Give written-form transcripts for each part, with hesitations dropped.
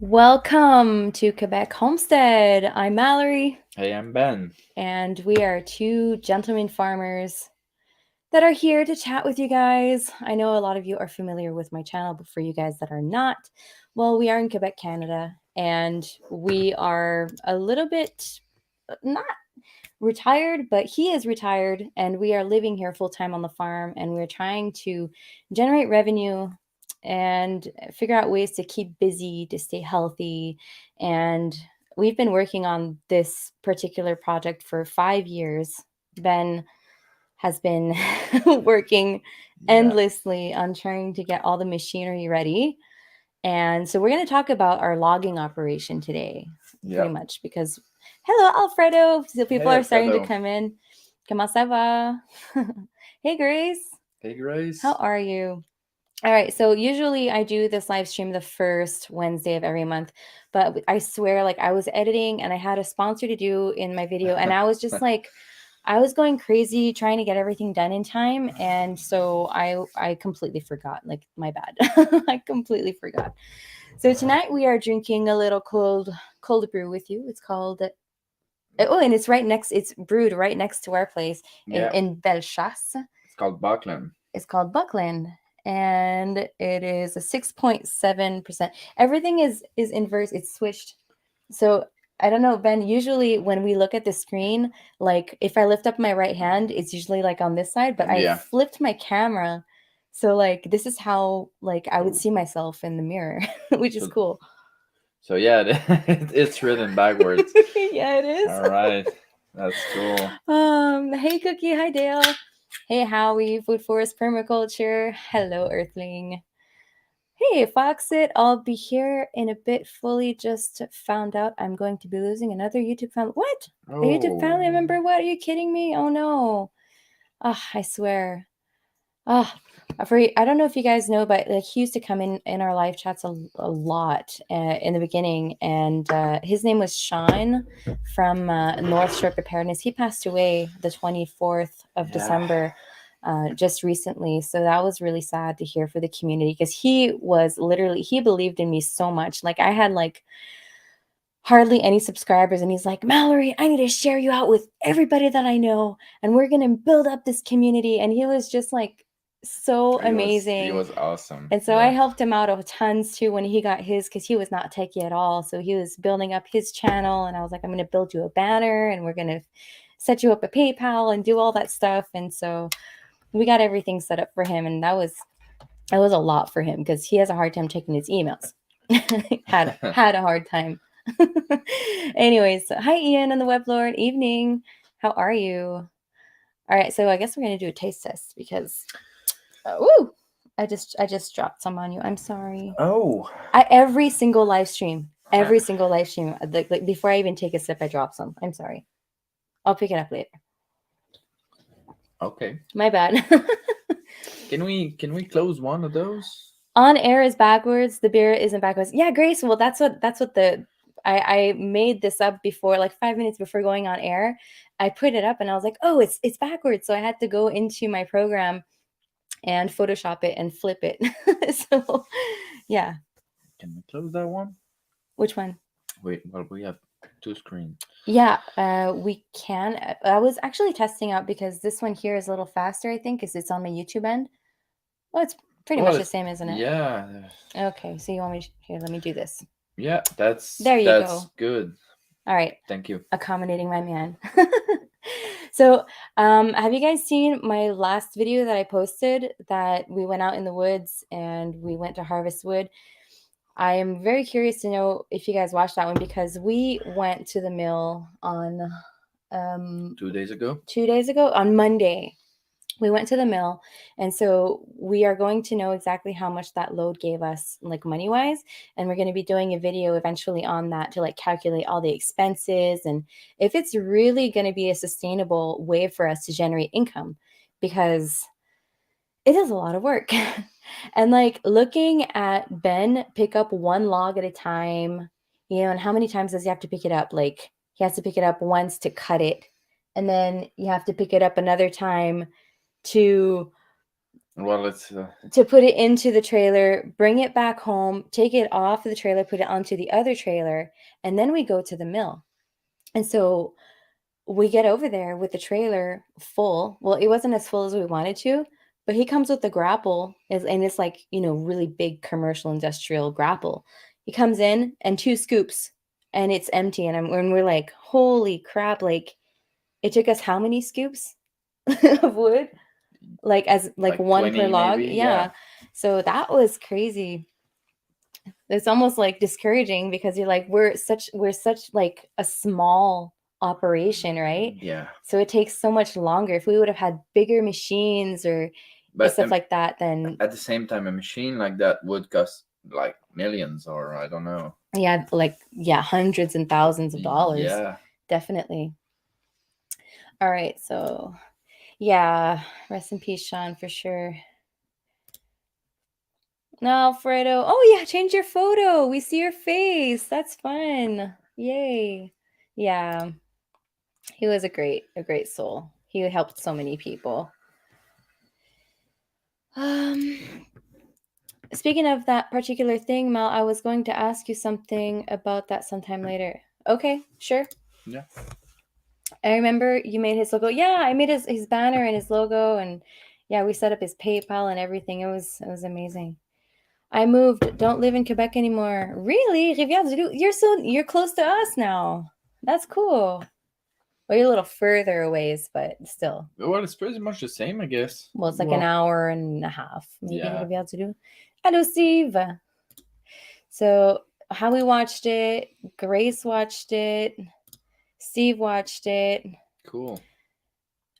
Welcome to Quebec Homestead. I'm Mallory, Hey, I'm Ben. and we are two gentlemen farmers that are here to chat with you guys. I know a lot of you are familiar with my channel, but for you guys that are not, well, we are in Quebec, Canada, and we are a little bit not retired, but he is retired, and we are living here full time on the farm, and we're trying to generate revenue and figure out ways to keep busy, to stay healthy. And we've been working on this particular project for 5 years. Ben has been working Yeah, endlessly on trying to get all the machinery ready. And so we're going to talk about our logging operation today, pretty yeah. much, because hello, Alfredo. So people Hey, are starting to Alfredo. come in. Comment ça va? Hey, Grace. Hey, How Grace. are you? All right. So usually I do this live stream the first Wednesday of every month, but I swear, like I was editing and I had a sponsor to do in my video, and I was just like, I was going crazy trying to get everything done in time, and so I completely forgot. Like my bad. I completely forgot. So tonight we are drinking a little cold brew with you. It's called and it's right next. It's brewed right next to our place Yeah, in Bellechasse. it's called Buckland. It's called Buckland, and it is a 6.7%. Everything is inverse. It's switched. So I don't know, Ben. Usually when we look at the screen, like if I lift up my right hand, it's usually like on this side, but I Yeah. flipped my camera. So like this is how like I would see myself in the mirror, which is So, cool. so yeah, it's written backwards. Yeah, it is. All right, that's cool. Hey Cookie, hi Dale. Hey Howie, Food Forest Permaculture. Hello Earthling. Hey Foxit, I'll be here in a bit. Fully just found out I'm going to be losing another YouTube family. What? A YouTube family Oh, member? What? Are you kidding me? Oh no. Ah, I swear. Ah, I don't know if you guys know, but like he used to come in our live chats a lot in the beginning, and his name was Sean from North Shore Preparedness. He passed away the 24th of yeah. December just recently, so that was really sad to hear for the community because he was literally he believed in me so much. Like I had like hardly any subscribers, and he's like, Mallory, I need to share you out with everybody that I know, and we're gonna build up this community. And he was just like so He amazing. was awesome. And so I Yeah. helped him out of tons too when he got his, because he was not techie at all. So he was building up his channel, and I was like, I'm gonna build you a banner, and we're gonna set you up a PayPal and do all that stuff. And so we got everything set up for him, and that was a lot for him because he has a hard time checking his emails. had a hard time. Anyways, so hi Ian and the Web Lord. Evening. How are you? All right, so I guess we're gonna do a taste test because woo! I just dropped some on you. I'm sorry. Oh, Every single live stream, like before I even take a sip, I drop some. I'm sorry. I'll pick it up later. okay. My bad. Can we close one of those? On air is backwards. The beer isn't backwards. Yeah, Grace. Well, that's what the I made this up before, like 5 minutes before going on air. I put it up and I was like, oh, it's backwards. So I had to go into my program and Photoshop it and flip it. So yeah. Can we close that one? Which one? Wait, well, we have two screens. Yeah, we can. I was actually testing out because this one here is a little faster, I think, because it's on my YouTube end. Well, it's pretty Well, much the it's same, isn't it? yeah, Okay, so you want me to, here, let me do this. yeah. That's There you that's go. good. All right. Thank you. Accommodating my man. So, have you guys seen my last video that I posted that we went out in the woods and we went to harvest wood? I am very curious to know if you guys watched that one because we went to the mill on 2 days ago. 2 days ago on Monday. We went to the mill, and so we are going to know exactly how much that load gave us, like money wise, and we're going to be doing a video eventually on that to like calculate all the expenses and if it's really going to be a sustainable way for us to generate income, because it is a lot of work. And like looking at Ben pick up one log at a time, and how many times does he have to pick it up? Like he has to pick it up once to cut it, and then you have to pick it up another time to Well, it's to put it into the trailer, bring it back home, take it off the trailer, put it onto the other trailer, and then we go to the mill. And so we get over there with the trailer full. Well, it wasn't as full as we wanted to, but he comes with the grapple, and it's like, really big commercial industrial grapple. He comes in and 2 scoops and it's empty. And we're like, holy crap, like it took us how many scoops of wood? Like like one per 20 log. maybe. Yeah. So that was crazy. It's almost like discouraging because you're like, we're such like a small operation, right? Yeah. So it takes so much longer. If we would have had bigger machines or But stuff like that, then at the same time, a machine like that would cost like millions, or I don't know. yeah, hundreds and thousands of dollars. Yeah. Definitely. All right, so yeah, rest in peace, Sean, for sure. No, Alfredo. Oh yeah, change your photo. We see your face. That's fun. Yay. Yeah. He was a great soul. He helped so many people. Speaking of that particular thing, Mel, I was going to ask you something about that sometime later. Okay, sure. Yeah. I remember you made his logo. Yeah, I made his banner and his logo, and yeah, we set up his PayPal and everything. It was amazing. I moved. Don't live in Quebec anymore. Really, Rivière-du-Loup? You're close to us now. That's cool. Well, you're a little further away, but still. Well, it's pretty much the same, I guess. Well, it's like an hour and a half, maybe. Yeah. Rivière-du-Loup. Hello, Steve. So, how we watched it, Grace watched it, Steve watched it. Cool.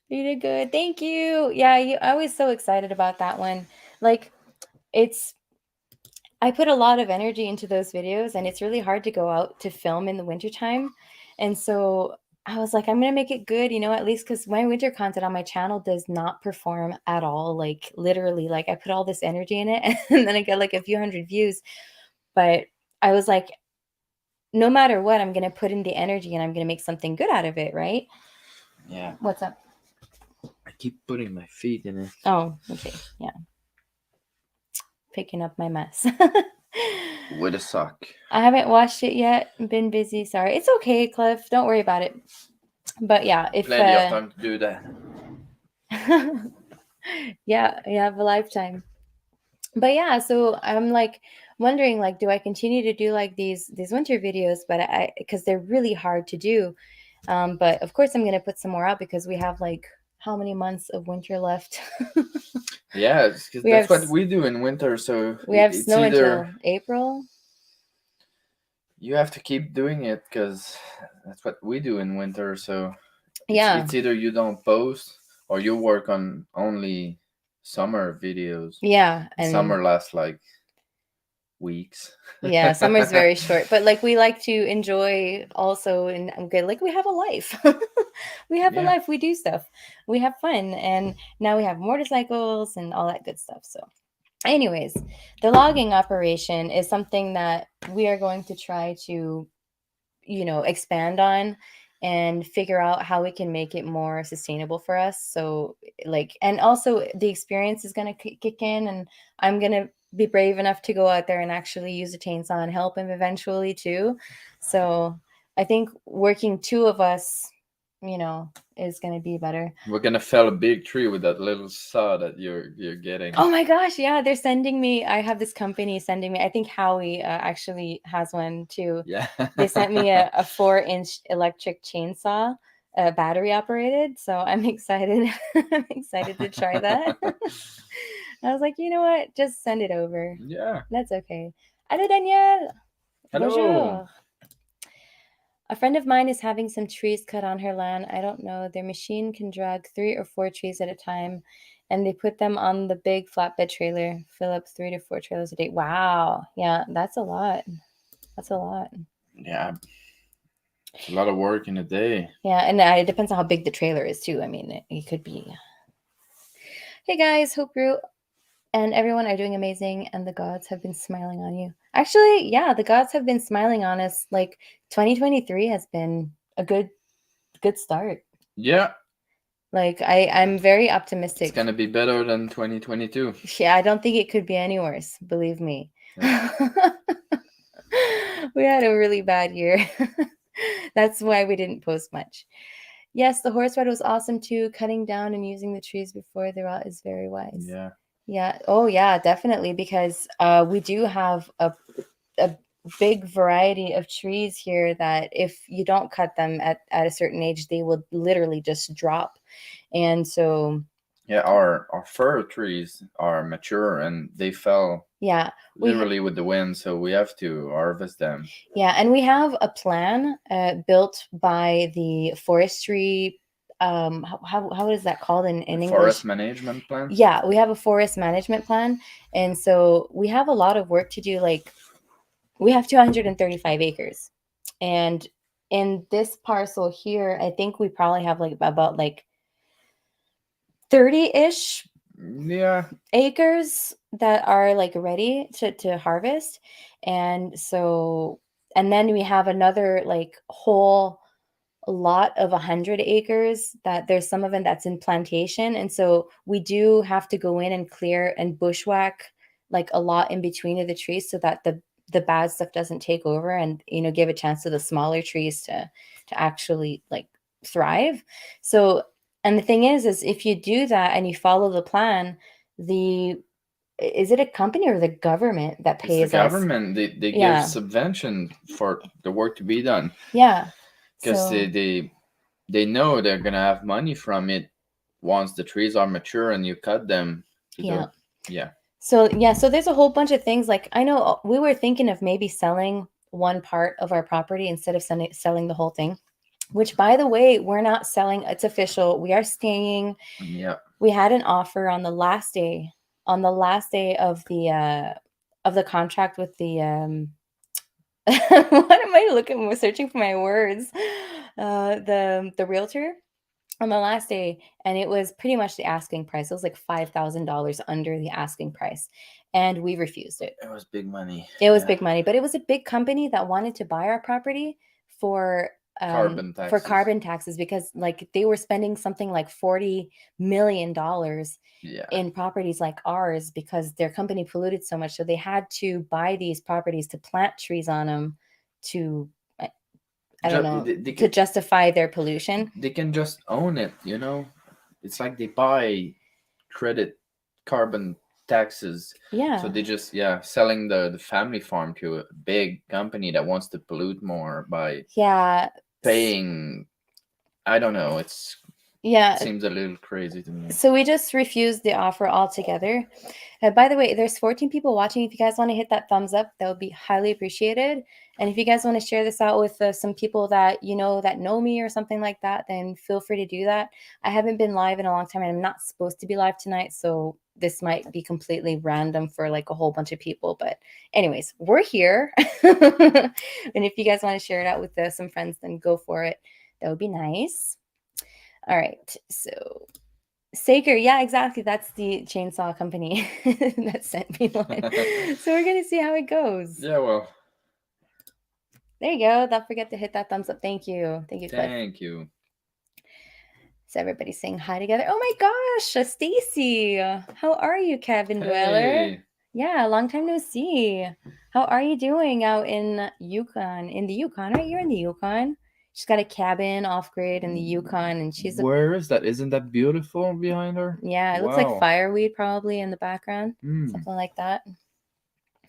You did good. Thank you. Yeah, I was so excited about that one. Like, I put a lot of energy into those videos, and it's really hard to go out to film in the wintertime. And so I was like, I'm going to make it good, at least because my winter content on my channel does not perform at all. Like, literally, like I put all this energy in it, and then I get like a few hundred views. But I was like, no matter what, I'm going to put in the energy and I'm going to make something good out of it, right? Yeah. What's up? I keep putting my feet in it. Oh, okay. Yeah. Picking up my mess. With a sock. I haven't watched it yet. Been busy. Sorry. It's okay, Cliff. Don't worry about it. But yeah, if Plenty of time to do that. yeah, you have a lifetime. But yeah, so I'm like wondering, like, do I continue to do like these winter videos? But because they're really hard to do. But of course I'm gonna put some more out because we have like how many months of winter left? Yeah, because that's what we do in winter. So we have it's snow either until April. you have to keep doing it because that's what we do in winter. So Yeah, it's either you don't post or you work on only summer videos. yeah, and summer lasts like weeks. yeah, summer's very short, but like we like to enjoy also, and I'm good. Like we have a life. We have a Yeah. life. We do stuff. We have fun, and now we have motorcycles and all that good stuff. So, anyways, the logging operation is something that we are going to try to, expand on and figure out how we can make it more sustainable for us. So, like, and also the experience is going to kick in, and I'm going to be brave enough to go out there and actually use a chainsaw and help him eventually too. So I think working 2 of us, is going to be better. We're gonna fell a big tree with that little saw that you're getting. Oh my gosh, yeah, they're sending me. I have this company sending me. I think Howie actually has one too. Yeah. They sent me a 4-inch electric chainsaw, battery operated. So I'm excited. I'm excited to try that. I was like, you know what? Just send it over. Yeah. That's okay. Hello, Danielle. Hello. Bonjour. A friend of mine is having some trees cut on her land. I don't know. Their machine can drag 3 or 4 trees at a time, and they put them on the big flatbed trailer, fill up 3 to 4 trailers a day. Wow. Yeah, that's a lot. That's a lot. Yeah. It's a lot of work in a day. Yeah, and it depends on how big the trailer is too. I mean, it could be. Hey guys, hope you and everyone are doing amazing, and the gods have been smiling on you. Actually, yeah, the gods have been smiling on us. Like 2023 has been a good start. Yeah. Like I'm very It's optimistic. gonna be better than 2022. Yeah, I don't think it could be any worse, believe me. Yeah. We had a really bad year. That's why we didn't post much. Yes, the horse ride was awesome too. Cutting down and using the trees before they're out is very wise. Yeah. Yeah. Oh, yeah, definitely. Because we do have a big variety of trees here that if you don't cut them at a certain age, they will literally just drop. And so, Yeah, our fir trees are mature and they fell yeah, we literally with the wind, so we have to harvest them. yeah, and we have a plan built by the forestry. How is that called in The English? forest management plan. Yeah, we have a forest management plan, and so we have a lot of work to do. Like we have 235 acres, and in this parcel here, I think we probably have like about like 30-ish Yeah. acres that are like ready to harvest. And so, and then we have another like whole lot of 100 acres that there's some of it that's in plantation. And so we do have to go in and clear and bushwhack like a lot in between of the trees so that the bad stuff doesn't take over and give a chance to the smaller trees to actually like thrive. So, and the thing is if you do that and you follow the plan, the is it a company or the government that It's the pays us? government. They give Yeah. subvention for the work to be done Yeah. because So they know they're gonna have money from it once the trees are mature and you cut them. to yeah. the- Yeah. So yeah, so there's a whole bunch of things. Like I know we were thinking of maybe selling one part of our property instead of selling the whole thing. Which, by the way, we're not selling. It's official. We are staying. Yeah. We had an offer on the last day, of the contract with the what am I looking? Searching for my words. The realtor on the last day, and it was pretty much the asking price. It was like $5,000 under the asking price, and we refused it. It was big money. It was Yeah. big money, but it was a big company that wanted to buy our property for Carbon taxes. carbon taxes because like they were spending something like $40 million Yeah. in properties like ours because their company polluted so much. So they had to buy these properties to plant trees on them to, I don't know, They to can, justify their pollution. they can just own it, you know? It's like they buy credit carbon taxes. Yeah. So they just selling the family farm to a big company that wants to pollute more by Yeah. paying. I don't know. It Yeah. seems a little crazy to me. So we just refused the offer altogether. By the way, there's 14 people watching. If you guys want to hit that thumbs up, that would be highly appreciated. And if you guys want to share this out with some people that that know me or something like that, then feel free to do that. I haven't been live in a long time, and I'm not supposed to be live tonight, so this might be completely random for like a whole bunch of people. But anyways, we're here. And if you guys want to share it out with some friends, then go for it. That would be nice. All right, so Saker, yeah, exactly. That's the chainsaw company that sent me one. So we're gonna see how it goes. Yeah, well. There you go. Don't forget to hit that thumbs up. Thank you. Thank you, Cliff. Thank you. So everybody's saying hi together. Oh my gosh, Stacy. How are you, Kevin Dweller? Hey. Yeah, long time no see. How are you doing out in Yukon? In the Yukon, right? You're in the Yukon. She's got a cabin off grid in the Yukon, and she's Where is that? Isn't that beautiful behind her? yeah, it looks like fireweed probably in the background, Mm. something like that.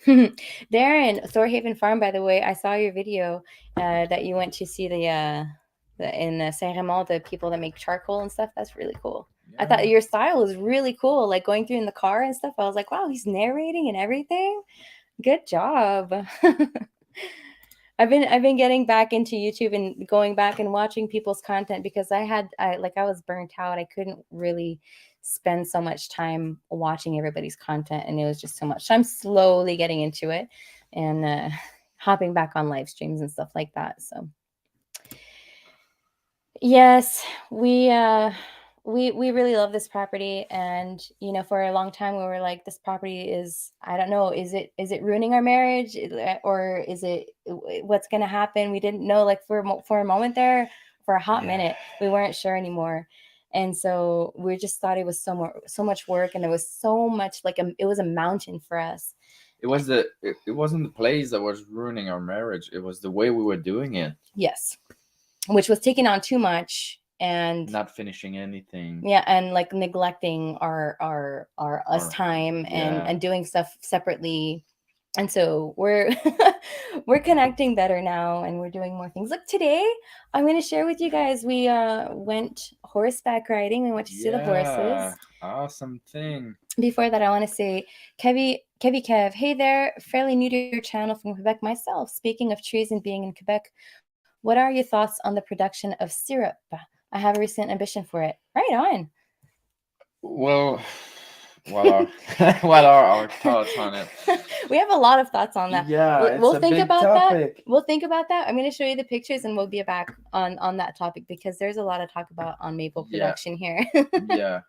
Darren, Thorhaven Farm, by the way, I saw your video that you went to see the in Saint Raymond, the people that make charcoal and stuff. That's really cool. I thought your style was really cool, like going through in the car and stuff. I was like, wow, he's narrating and everything. Good job. I've been getting back into YouTube and going back and watching people's content because I was burnt out. I couldn't really spend so much time watching everybody's content, and it was just so much. So I'm slowly getting into it and hopping back on live streams and stuff like that. So yes, we really love this property, and for a long time we were like, this property is, I don't know, is it ruining our marriage, or is it what's going to happen? We didn't know, like for a moment there, for a hot minute we weren't sure anymore. And so we just thought it was so much work, and it was so much like it was a mountain for us. It wasn't the place that was ruining our marriage. It was the way we were doing it. Yes, which was taking on too much and Not finishing anything. yeah, and like neglecting our us Our- time yeah. and doing stuff separately. And so we're we're connecting better now, and we're doing more things. Look, today I'm going to share with you guys, we went horseback riding. We went to see the horses. Awesome thing. Before that, I want to say, Kev, hey there, fairly new to your channel from Quebec myself. Speaking of trees and being in Quebec, what are your thoughts on the production of syrup? I have a recent ambition for it. Right on. Well, what are our thoughts on it? We have a lot of thoughts on that. Yeah, we'll it's a think big about topic. that. We'll think about that. I'm going to show you the pictures, and we'll be back on that topic, because there's a lot to talk about on maple Yeah. production here. Yeah.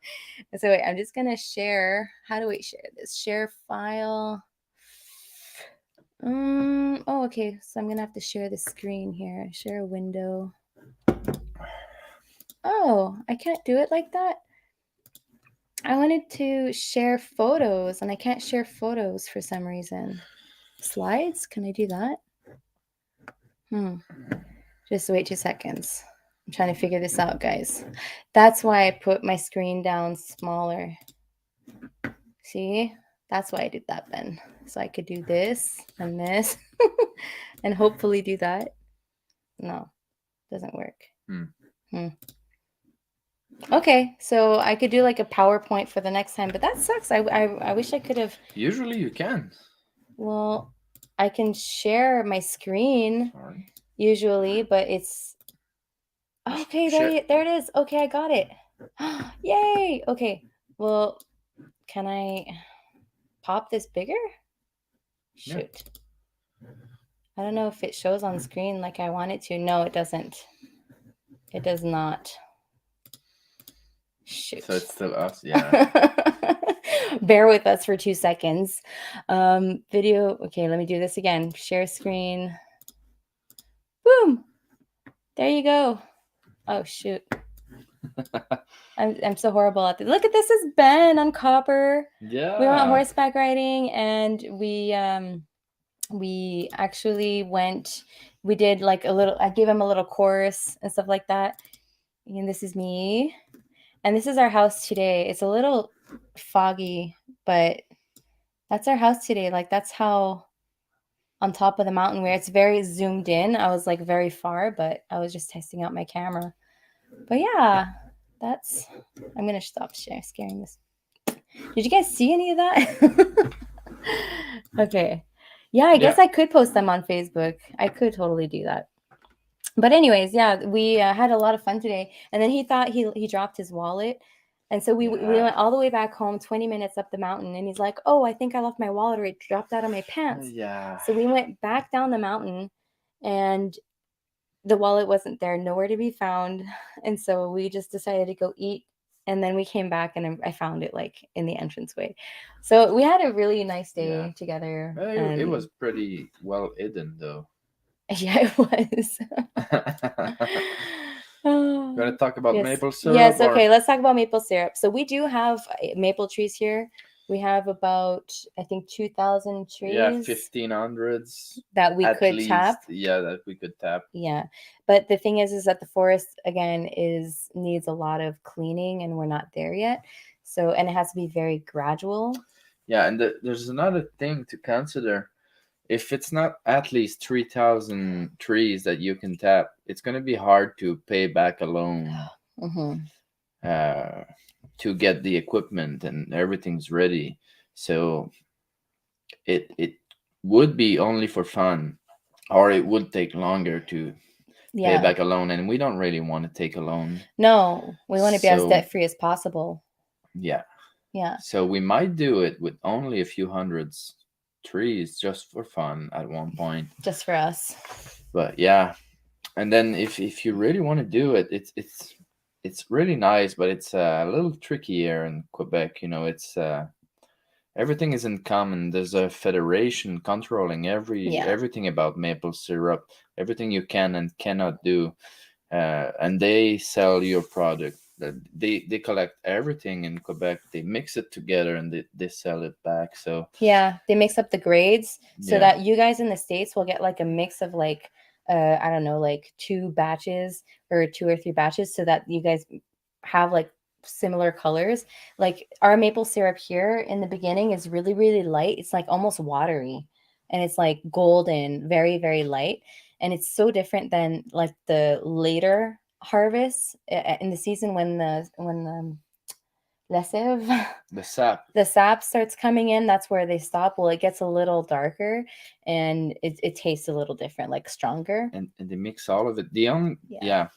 So wait, I'm just going to share. How do we share this? Share file. Oh, okay. So I'm going to have to share the screen here. Share a window. Oh, I can't do it like that. I wanted to share photos, and I can't share photos for some reason. Slides? Can I do that? Just wait 2 seconds. I'm trying to figure this out, guys. That's why I put my screen down smaller. See? That's why I did that then. So I could do this and this and hopefully do that. No, doesn't work. Okay, so I could do like a PowerPoint for the next time, but that sucks. I wish I could have. Usually you can. Well, I can share my screen Sorry. usually, but it's okay. There it is. Okay, I got it. Yay! Okay. Well, can I pop this bigger? Shoot. Yeah. I don't know if it shows on screen like I want it to. No, it doesn't. It does not. Shoot. So it's still us, yeah. Bear with us for 2 seconds. Video. Okay, let me do this again. Share screen. Boom. There you go. Oh, shoot. I'm so horrible at this. Look at this. Is Ben on Copper. Yeah. We went horseback riding, and we actually went. We did like a little. I gave him a little course and stuff like that. And this is me. And this is our house today. It's a little foggy, but that's our house today. Like, that's how on top of the mountain, where it's very zoomed in. I was like very far, but I was just testing out my camera. But yeah, I'm going to stop scaring this. Did you guys see any of that? Okay. Yeah, I guess I could post them on Facebook. I could totally do that. But anyways, yeah, we had a lot of fun today. And then he thought he dropped his wallet. And so we went all the way back home, 20 minutes up the mountain. And he's like, oh, I think I left my wallet, or it dropped out of my pants. Yeah. So we went back down the mountain, and the wallet wasn't there, nowhere to be found. And so we just decided to go eat. And then we came back, and I found it like in the entranceway. So we had a really nice day together. It was pretty well hidden, though. Yeah, it was. You want to talk about maple syrup? Yes, okay, let's talk about maple syrup. So we do have maple trees here. We have about, I think, 2,000 trees. Yeah, 1,500s. That we could tap. Yeah, that we could tap. Yeah. But the thing is that the forest, again, needs a lot of cleaning, and we're not there yet. So, and it has to be very gradual. Yeah, and there's another thing to consider. If it's not at least 3,000 trees that you can tap, it's going to be hard to pay back a loan to get the equipment and everything's ready. So it would be only for fun, or it would take longer to pay back a loan. And we don't really want to take a loan. No, we want to be as debt-free as possible. Yeah. Yeah. So we might do it with only a few hundreds trees just for fun at one point, just for us. But yeah, and then if you really want to do it, it's really nice, but it's a little trickier in Quebec. You know, it's everything is in common. There's a federation controlling everything about maple syrup, everything you can and cannot do, and they sell your product They collect everything in Quebec. They mix it together and they sell it back. So Yeah, they mix up the grades so yeah, that you guys in the States will get like a mix of like I don't know, like 2 batches or 2 or 3 batches so that you guys have like similar colors. Like our maple syrup here in the beginning is really, really light. It's like almost watery and it's like golden, very, very light. And it's so different than like the later harvests in the season when the la sève the sap the sap starts coming in. That's where they stop. Well, it gets a little darker and it tastes a little different, like stronger. and they mix all of it. The only Yeah. yeah,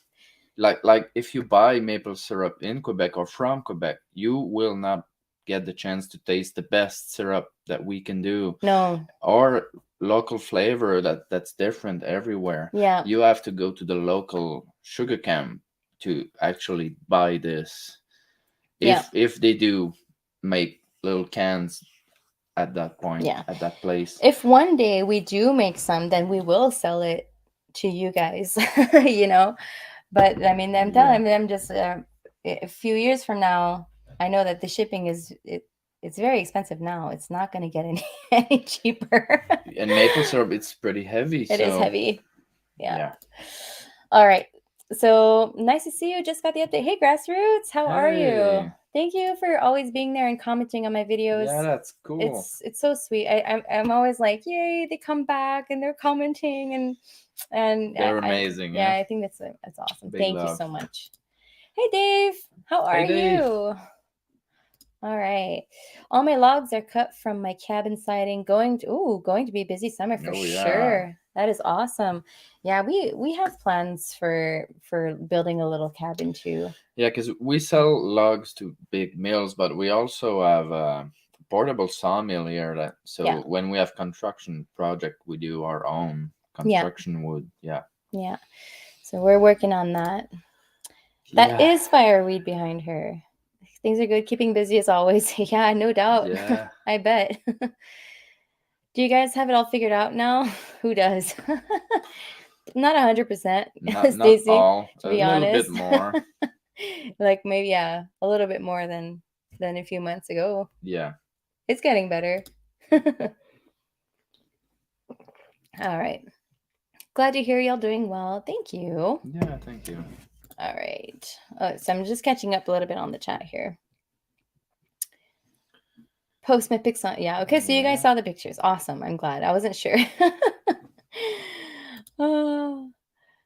like if you buy maple syrup in Quebec or from Quebec, you will not get the chance to taste the best syrup that we can do No. or local flavor that's different everywhere. Yeah. You have to go to the local sugar camp to actually buy this. Yeah. If they do make little cans at that point, Yeah. at that place. If one day we do make some, then we will sell it to you guys, you know. But I mean, I'm telling them just a few years from now, I know that the shipping it's very expensive now. It's not going to get any cheaper. And maple syrup, it's pretty heavy. It is so heavy. Yeah. yeah. All right. So nice to see you. Just got the update. Hey, Grassroots, how are you? Hey. Thank you for always being there and commenting on my videos. Yeah, that's cool. It's so sweet. I'm always like, yay, they come back and they're commenting and They're amazing. Yeah, I think that's awesome. Big Thank love. you so much. Hey, Dave, how are Dave. you? All right. All my logs are cut from my cabin siding. Going to be a busy summer for yeah. sure. That is awesome. Yeah, we have plans for building a little cabin too. Yeah, because we sell logs to big mills, but we also have a portable sawmill here. So when we have construction project, we do our own construction wood. Yeah. Yeah. So we're working on that. That is fireweed behind her. Things are good. Keeping busy as always. Yeah, no doubt. Yeah. I bet. Do you guys have it all figured out now? Who does? Not 100%, Stacy. Not all. To be A honest, little bit more. Like maybe a little bit more than a few months ago. Yeah. It's getting better. All right. Glad to hear y'all doing well. Thank you. Yeah, thank you. All right. So I'm just catching up a little bit on the chat here. Post my pics on. Yeah. Okay. So you guys saw the pictures. Awesome. I'm glad. I wasn't sure. Oh,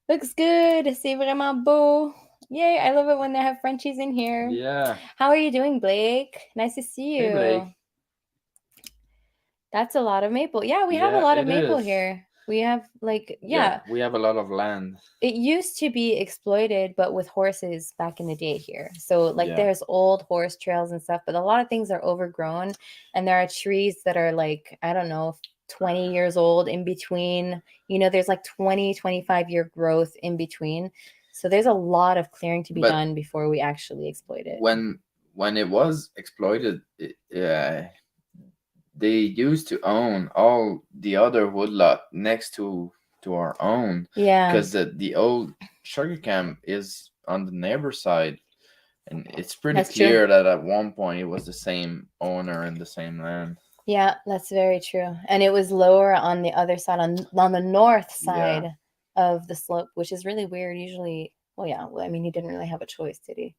looks good. C'est vraiment beau. Yay. I love it when they have Frenchies in here. Yeah. How are you doing, Blake? Nice to see you. Hey, Blake. That's a lot of maple. Yeah, we have a lot of maple here. We have we have a lot of land. It used to be exploited, but with horses back in the day here. So there's old horse trails and stuff, but a lot of things are overgrown and there are trees that are like, I don't know, 20 years old in between. You know, there's like 20, 25-year growth in between. So there's a lot of clearing to be done before we actually exploit it. When it was exploited, they used to own all the other woodlot next to our own. Yeah. Because the old sugar camp is on the neighbor side. And it's pretty clear that at one point it was the same owner and the same land. Yeah, that's very true. And it was lower on the other side, on the north side of the slope, which is really weird. Usually, I mean, he didn't really have a choice, did he?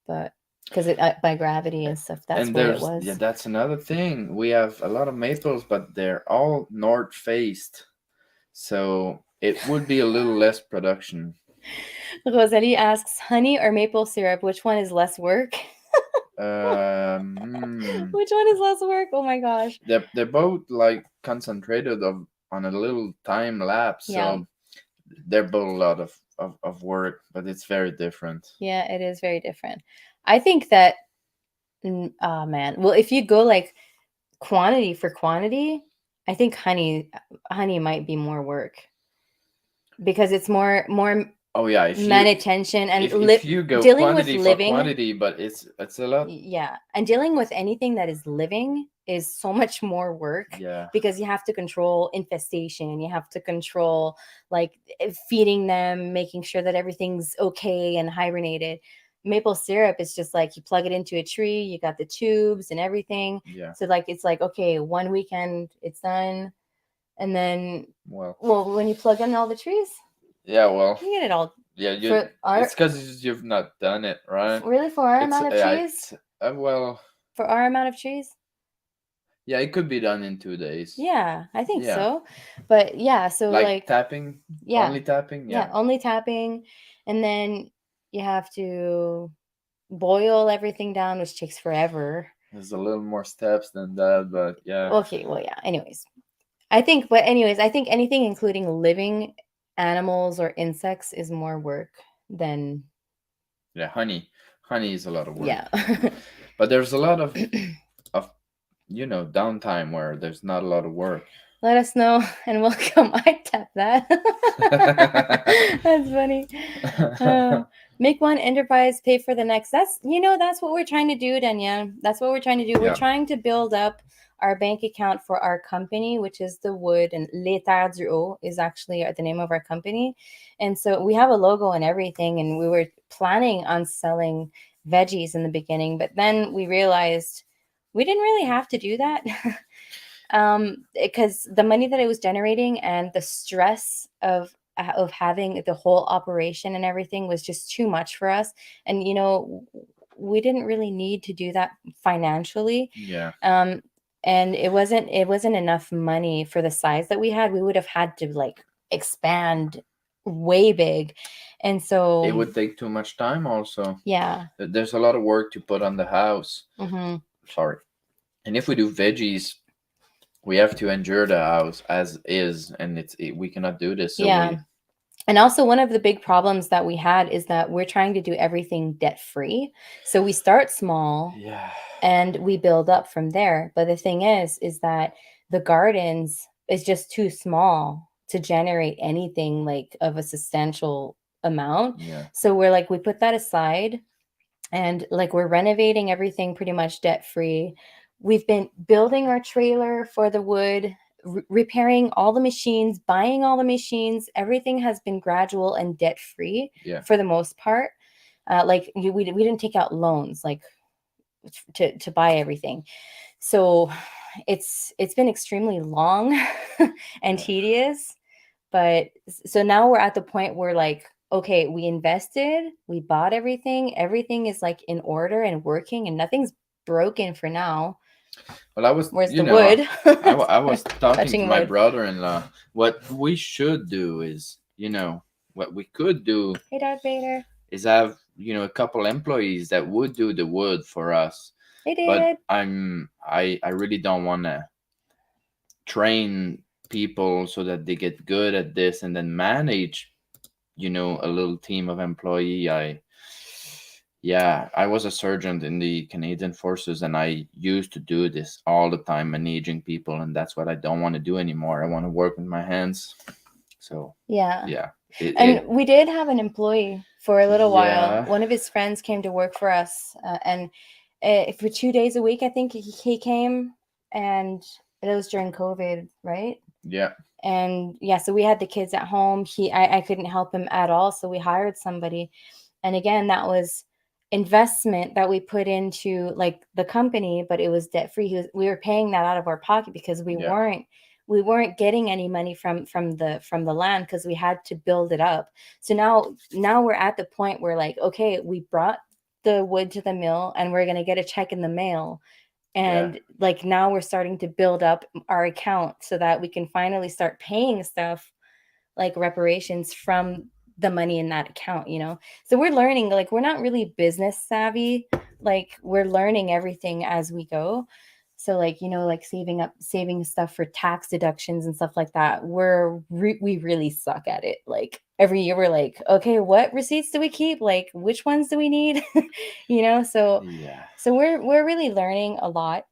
But because by gravity and stuff, that's where it was. Yeah, that's another thing. We have a lot of maples, but they're all north faced, so it would be a little less production. Rosalie asks, honey or maple syrup, which one is less work? Which one is less work? Oh my gosh. They're both like concentrated on a little time lapse, so they're both a lot of work, but it's very different. Yeah, it is very different. I think that, oh man, well, if you go like quantity for quantity, I think honey might be more work because it's more. Oh yeah, if attention and if you go dealing quantity with for quantity, but it's a lot. Yeah, and dealing with anything that is living is so much more work. Yeah, because you have to control infestation, you have to control like feeding them, making sure that everything's okay and hibernated. maple syrup is just like you plug it into a tree, you got the tubes and everything. Yeah. So like it's like, okay, one weekend it's done. And then Well, when you plug in all the trees, yeah. Well, you get it all yeah. for our It's because you've not done it, right? really for our It's amount of trees. well, For our amount of trees. yeah. It could be done in 2 days. Yeah, I think Yeah. so. But yeah, so Like like tapping, yeah, only tapping. yeah, Yeah. only tapping, and then you have to boil everything down, which takes forever. There's a little more steps than that, but yeah. Okay, well, yeah. Anyways, I think anything including living animals or insects is more work than Yeah, honey is a lot of work. yeah. But there's a lot of downtime where there's not a lot of work. Let us know and welcome. I tap that. That's funny. Make one enterprise pay for the next. That's what we're trying to do, Danya. That's what we're trying to do. We're Yeah. trying to build up our bank account for our company, which is the Wood, and Les Terres du Haut is actually the name of our company. And so we have a logo and everything, and we were planning on selling veggies in the beginning, but then we realized we didn't really have to do that. Because the money that it was generating and the stress of having the whole operation and everything was just too much for us. And we didn't really need to do that financially. Yeah. And it wasn't enough money for the size that we had. We would have had to like expand way big. And so It would take too much time also. yeah. There's a lot of work to put on the house. Mm-hmm. Sorry. And if we do veggies, we have to endure the house as is, and we cannot do this. So yeah. And also one of the big problems that we had is that we're trying to do everything debt free. So we start small and we build up from there. But the thing is that the gardens is just too small to generate anything like of a substantial amount. Yeah. So we put that aside, and like we're renovating everything pretty much debt free. We've been building our trailer for the Wood, repairing all the machines, buying all the machines. Everything has been gradual and debt free for the most part. We didn't take out loans like to buy everything. So it's been extremely long and tedious. But so now we're at the point where like, okay, we invested, we bought everything is like in order and working, and nothing's broken for now. Well, I was where's the wood? I was talking to my wood. brother-in-law. What we should do is, what we could do Hey, Darth Vader. is have a couple employees that would do the wood for us. They did. But I really don't want to train people so that they get good at this and then manage a little team of employee. I was a sergeant in the Canadian Forces, and I used to do this all the time, managing people, and that's what I don't want to do anymore. I want to work with my hands. So yeah. We did have an employee for a little while. One of his friends came to work for us, and for 2 days a week, I think he came, and it was during COVID, right? Yeah. And so we had the kids at home. I couldn't help him at all, so we hired somebody. And again, that was investment that we put into like the company, but it was debt free. We were paying that out of our pocket because we weren't getting any money from the land, because we had to build it up. So now we're at the point where like, okay, we brought the wood to the mill and we're going to get a check in the mail. And like now we're starting to build up our account so that we can finally start paying stuff like reparations from the money in that account, So we're learning, like, we're not really business savvy. Like, we're learning everything as we go. So like, like saving stuff for tax deductions and stuff like that. We really suck at it. Like every year we're like, okay, what receipts do we keep? Like which ones do we need? So we're really learning a lot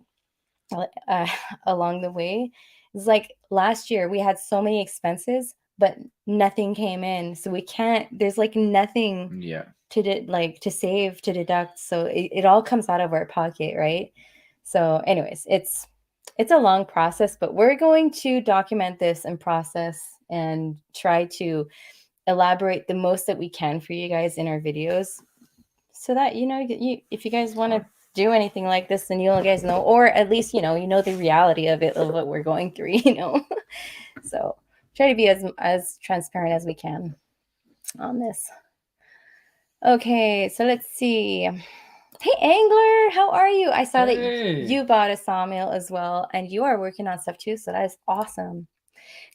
along the way. It's like last year we had so many expenses, but nothing came in. So there's like nothing to save, to deduct. So it all comes out of our pocket, right? So anyways, it's a long process, but we're going to document this and process and try to elaborate the most that we can for you guys in our videos. so that if you guys want to do anything like this, then you guys know, or at least you know the reality of it, of what we're going through. So try to be as transparent as we can on this. Okay, so let's see. Hey Angler, how are you? I saw that Hey. you bought a sawmill as well, and you are working on stuff too, so that is awesome.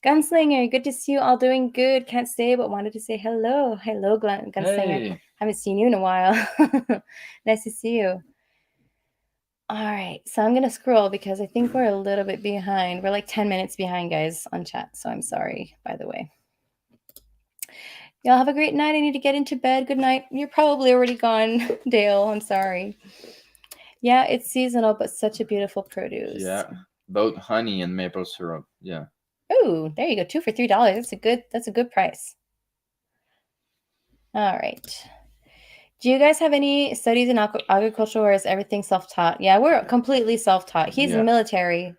Gunslinger, good to see you all doing good. Can't stay, but wanted to say hello. Hello, Gunslinger. Hey. Haven't seen you in a while. Nice to see you. All right, so I'm going to scroll because I think we're a little bit behind. We're like 10 minutes behind, guys, on chat, so I'm sorry, by the way. Y'all have a great night. I need to get into bed. Good night. You're probably already gone, Dale. I'm sorry. Yeah, it's seasonal, but such a beautiful produce. Yeah, both honey and maple syrup. Yeah. Ooh, there you go. 2 for $3. That's a good price. All right. Do you guys have any studies in agriculture, or is everything self-taught? Yeah, we're completely self-taught. He's Yeah. military.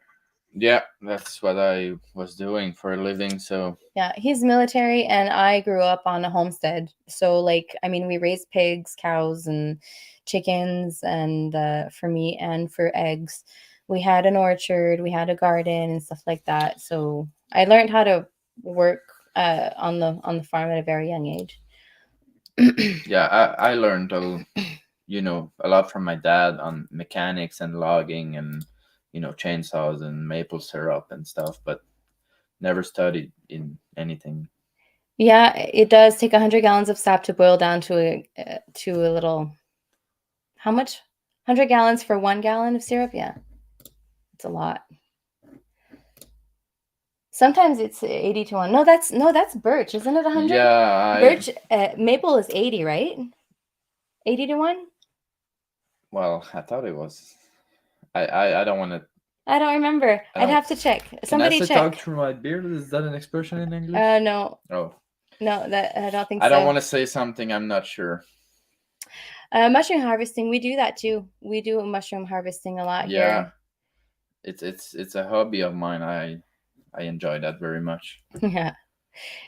Yeah, that's what I was doing for a living. So Yeah, he's military, and I grew up on a homestead. So, we raised pigs, cows, and chickens, and for meat and for eggs. We had an orchard, we had a garden, and stuff like that. So I learned how to work on the farm at a very young age. yeah, I learned a lot from my dad on mechanics and logging and chainsaws and maple syrup and stuff, but never studied in anything. Yeah, it does take 100 gallons of sap to boil down to a little. How much? 100 gallons for 1 gallon of syrup? Yeah, it's a lot. Sometimes it's 80 to 1. No, that's birch, isn't it? 100. Yeah, Birch, maple is 80, right? 80 to 1. Well, I thought it was. I don't want to. I don't remember. I'd have to check. Somebody Can I check. talk through my beard? Is that an expression in English? No. Oh. No, that I don't think so. I don't want to say something I'm not sure. Mushroom harvesting, we do that too. We do mushroom harvesting a lot here. It's a hobby of mine. I enjoy that very much. Yeah.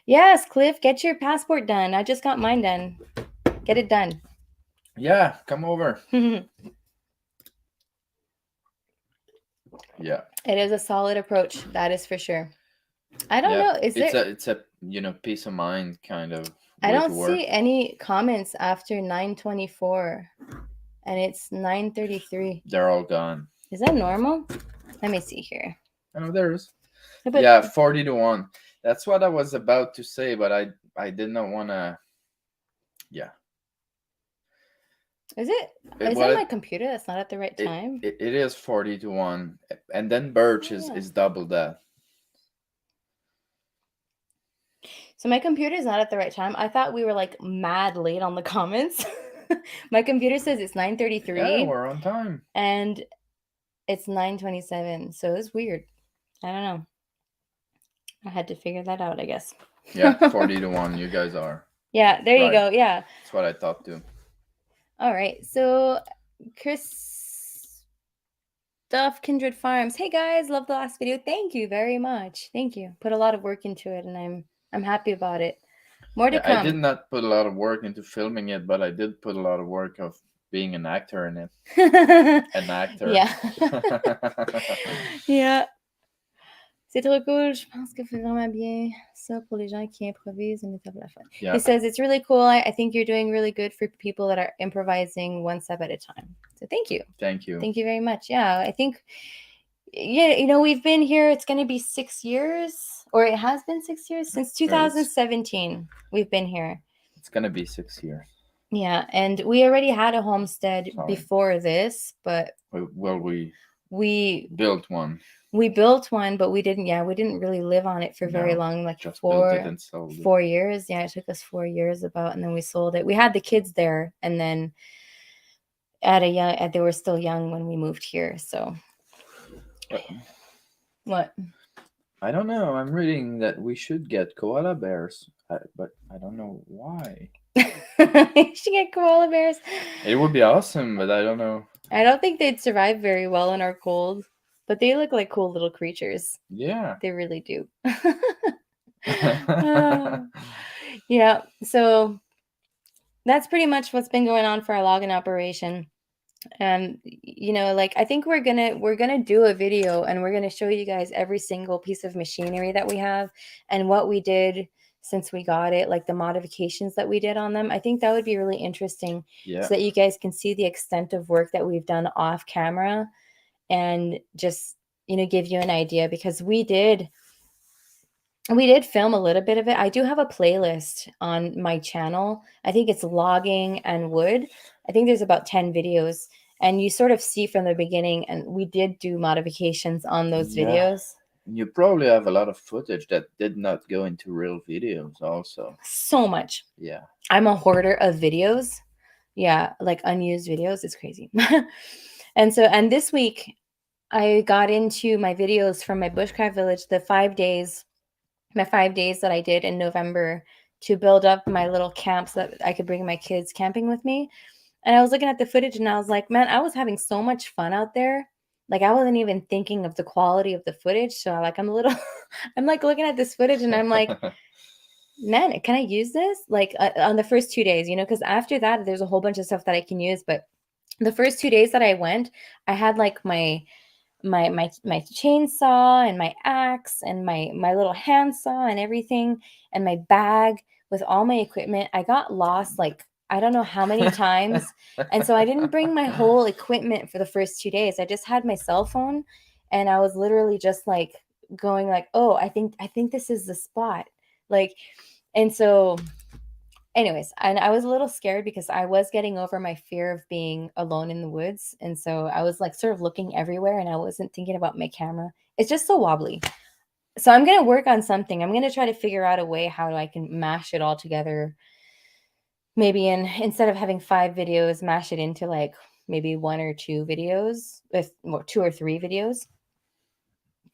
Yes, Cliff, get your passport done. I just got mine done. Get it done. Yeah, come over. Yeah. It is a solid approach, that is for sure. I don't know. It's a peace of mind kind of. I don't see any comments after 9:24, and it's 9:33. They're all gone. Is that normal? Let me see here. Oh, there is. Yeah, 40 to 1. That's what I was about to say, but I did not want to. Yeah. Is it? Is that my computer that's not at the right time? It is 40 to 1, and then birch is double that. So my computer is not at the right time. I thought we were like mad late on the comments. My computer says it's 9:33. Yeah, we're on time. And it's 9:27. So it's weird. I don't know. I had to figure that out, I guess. Yeah, 40 to 1. You guys are. Yeah, there you go. Yeah. That's what I thought too. All right. So Chris Duff, Kindred Farms. Hey guys, love the last video. Thank you very much. Thank you. Put a lot of work into it, and I'm happy about it. More to come. I did not put a lot of work into filming it, but I did put a lot of work of being an actor in it. An actor. Yeah. Yeah. C'est trop cool. Je pense que fait vraiment bien ça pour les gens qui improvisent et mettent la fin. Yeah. He says it's really cool. I think you're doing really good for people that are improvising one step at a time. So thank you. Thank you. Thank you very much. Yeah, I think, we've been here. It's going to be 6 years, or it has been 6 years since 2017. We've been here. It's going to be 6 years. Yeah, and we already had a homestead before this, but we built one. We built one, but we didn't really live on it for very long, like just 4 years. Yeah, it took us 4 years and then we sold it. We had the kids there, and then they were still young when we moved here. So what? I don't know. I'm reading that we should get koala bears, but I don't know why. You should get koala bears. It would be awesome, but I don't know. I don't think they'd survive very well in our cold, but they look like cool little creatures. Yeah. They really do. Yeah. So that's pretty much what's been going on for our logging operation. And you know, like I think we're gonna do a video and we're gonna show you guys every single piece of machinery that we have and what we did since we got it, like the modifications that we did on them. I think that would be really interesting Yeah. so that you guys can see the extent of work that we've done off camera and just, you know, give you an idea because we did film a little bit of it. I do have a playlist on my channel. I think it's logging and wood. I think there's about 10 videos and you sort of see from the beginning and we did do modifications on those Yeah. videos. You probably have a lot of footage that did not go into real videos also. So much. Yeah. I'm a hoarder of videos. Yeah, like unused videos. It's crazy. And this week I got into my videos from my bushcraft village, my 5 days that I did in November to build up my little camps that I could bring my kids camping with me. And I was looking at the footage and I was like, man, I was having so much fun out there. Like I wasn't even thinking of the quality of the footage. So like I'm a little I'm like looking at this footage and I'm like, man, can I use this? Like on the first 2 days, you know, because after that there's a whole bunch of stuff that I can use. But the first 2 days that I went, I had like my chainsaw and my axe and my little handsaw and everything and my bag with all my equipment. I got lost like I don't know how many times. And so I didn't bring my whole equipment for the first 2 days. I just had my cell phone and I was literally just like going like, oh, I think this is the spot. Like, and so anyways, and I was a little scared because I was getting over my fear of being alone in the woods. And so I was like sort of looking everywhere and I wasn't thinking about my camera. It's just so wobbly. So I'm going to work on something. I'm going to try to figure out a way how I can mash it all together. Maybe instead of having 5 videos, mash it into like maybe 1 or 2 videos with 2 or 3 videos.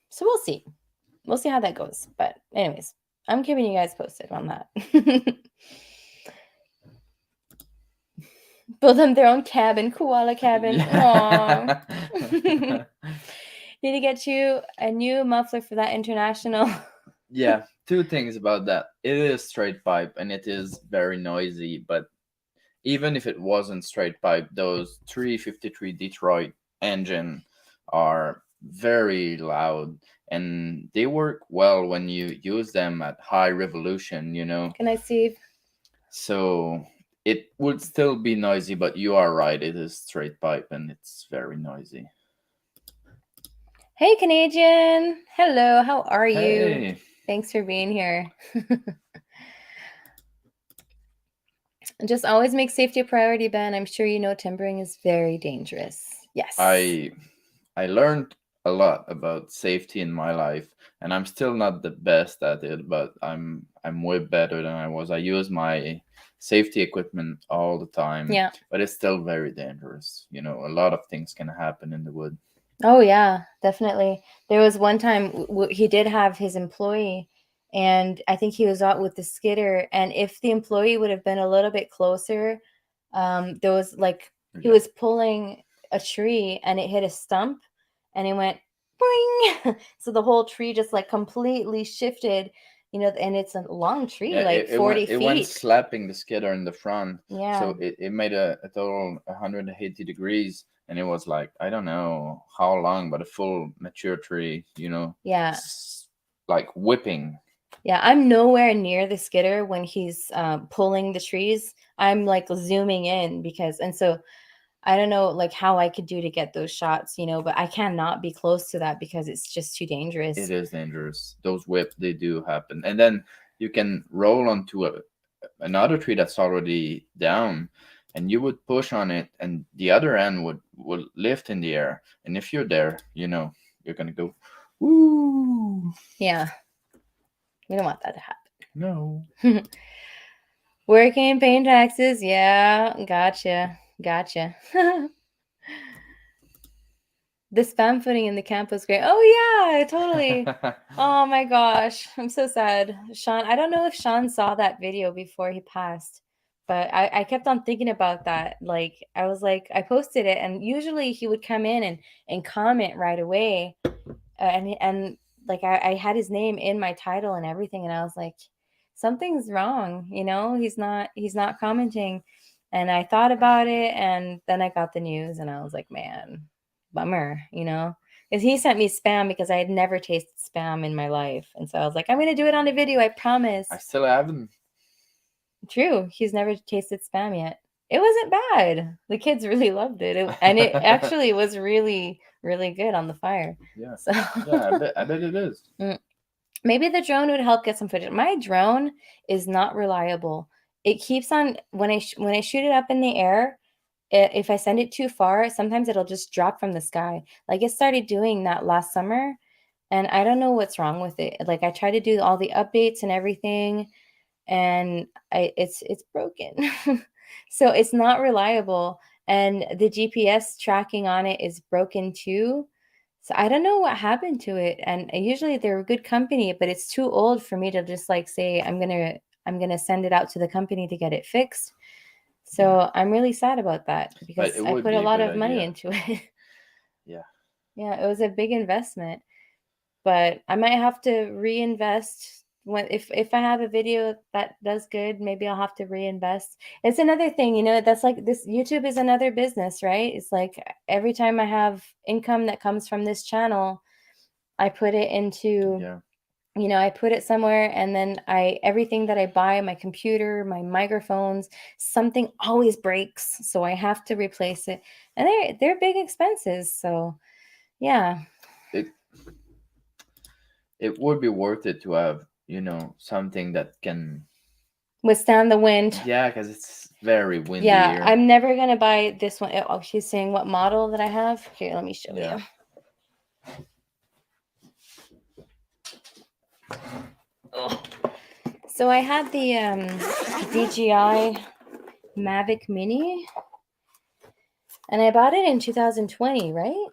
So we'll see. We'll see how that goes. But anyways, I'm keeping you guys posted on that. Build them their own cabin, koala cabin. Yeah. Aww. Need to get you a new muffler for that international. Yeah, two things about that. It is straight pipe and it is very noisy, but even if it wasn't straight pipe, those 353 Detroit engine are very loud and they work well when you use them at high revolution, you know. Can I see? So it would still be noisy, but you are right, it is straight pipe and it's very noisy. Hey, Canadian. Hello, how are you? Hey. Thanks for being here. Just always make safety a priority, Ben. I'm sure you know timbering is very dangerous. Yes. I learned a lot about safety in my life, and I'm still not the best at it, but I'm way better than I was. I use my safety equipment all the time. Yeah. But it's still very dangerous. You know, a lot of things can happen in the wood. Oh yeah, definitely. There was one time he did have his employee, and I think he was out with the skidder. And if the employee would have been a little bit closer, there was like he Yeah. was pulling a tree and it hit a stump, and it went boing. So the whole tree just like completely shifted, you know. And it's a long tree, Yeah, like it 40 went feet. slapping the skidder in the front. Yeah. So it made a total 180 degrees, and it was like, I don't know how long, but a full mature tree, you know, Yeah. like whipping. Yeah, I'm nowhere near the skidder when he's pulling the trees. I'm like zooming in because, and so I don't know like how I could do to get those shots, you know, but I cannot be close to that because it's just too dangerous. It is dangerous. Those whips, they do happen. And then you can roll onto another tree that's already down, and you would push on it, and the other end would lift in the air. And if you're there, you know, you're going to go, woo. Yeah. We don't want that to happen. No. Working, paying taxes. Yeah, gotcha. The spam footing in the camp was great. Oh yeah, totally. Oh my gosh, I'm so sad. Sean, I don't know if Sean saw that video before he passed, but I kept on thinking about that. Like I was like, I posted it, and usually he would come in and comment right away, and like I had his name in my title and everything, and I was like, something's wrong, you know, he's not commenting. And I thought about it, and then I got the news and I was like, man, bummer, you know. Because he sent me spam because I had never tasted spam in my life. And so I was like, I'm gonna do it on a video, I promise. I still haven't. True. He's never tasted spam yet. It wasn't bad. The kids really loved it. And it actually was really, really good on the fire. Yeah. So Yeah, I bet it is. maybe the drone would help get some footage. My drone is not reliable. It keeps on when I shoot it up in the air, if I send it too far, sometimes it'll just drop from the sky. Like it started doing that last summer, and I don't know what's wrong with it. Like I try to do all the updates and everything, and it's broken. So it's not reliable, and the GPS tracking on it is broken too. So I don't know what happened to it. And usually they're a good company, but it's too old for me to just like say I'm gonna send it out to the company to get it fixed. So I'm really sad about that But because it I would put be a a lot good of money idea. into it. Yeah. Yeah, it was a big investment, but I might have to reinvest when if I have a video that does good, maybe I'll have to reinvest. It's another thing, you know, that's like this YouTube is another business, right? It's like every time I have income that comes from this channel, I put it into, Yeah. you know, I put it somewhere, and then everything that I buy, my computer, my microphones, something always breaks, so I have to replace it. And they're big expenses, so yeah. It would be worth it to have, something that can. Withstand the wind. Yeah, because it's very windy Yeah, here. I'm never gonna buy this one. Oh, she's saying what model that I have. Here, let me show Yeah. you. Oh. So I had the DJI Mavic Mini, and I bought it in 2020, right?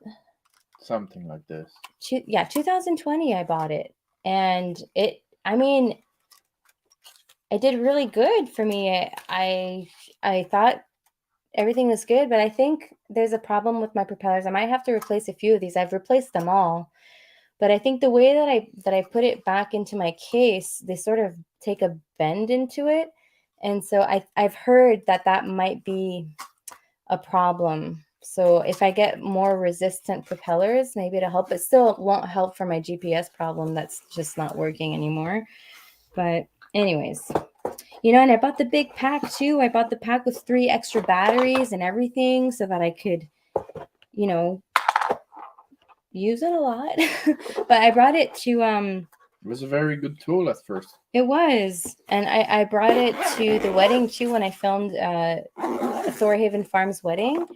Something like this. Yeah, 2020 I bought it, and I mean, it did really good for me. I thought everything was good, but I think there's a problem with my propellers. I might have to replace a few of these. I've replaced them all, but I think the way that I put it back into my case, they sort of take a bend into it, and so I've heard that might be a problem. So if I get more resistant propellers, maybe it'll help. It still won't help for my GPS problem that's just not working anymore. But anyways, you know, and I bought the big pack too. I bought the pack with 3 extra batteries and everything so that I could, you know, use it a lot. But I brought it to It was a very good tool at first. it was, and I brought it to the wedding too when I filmed Thorhaven Farms wedding,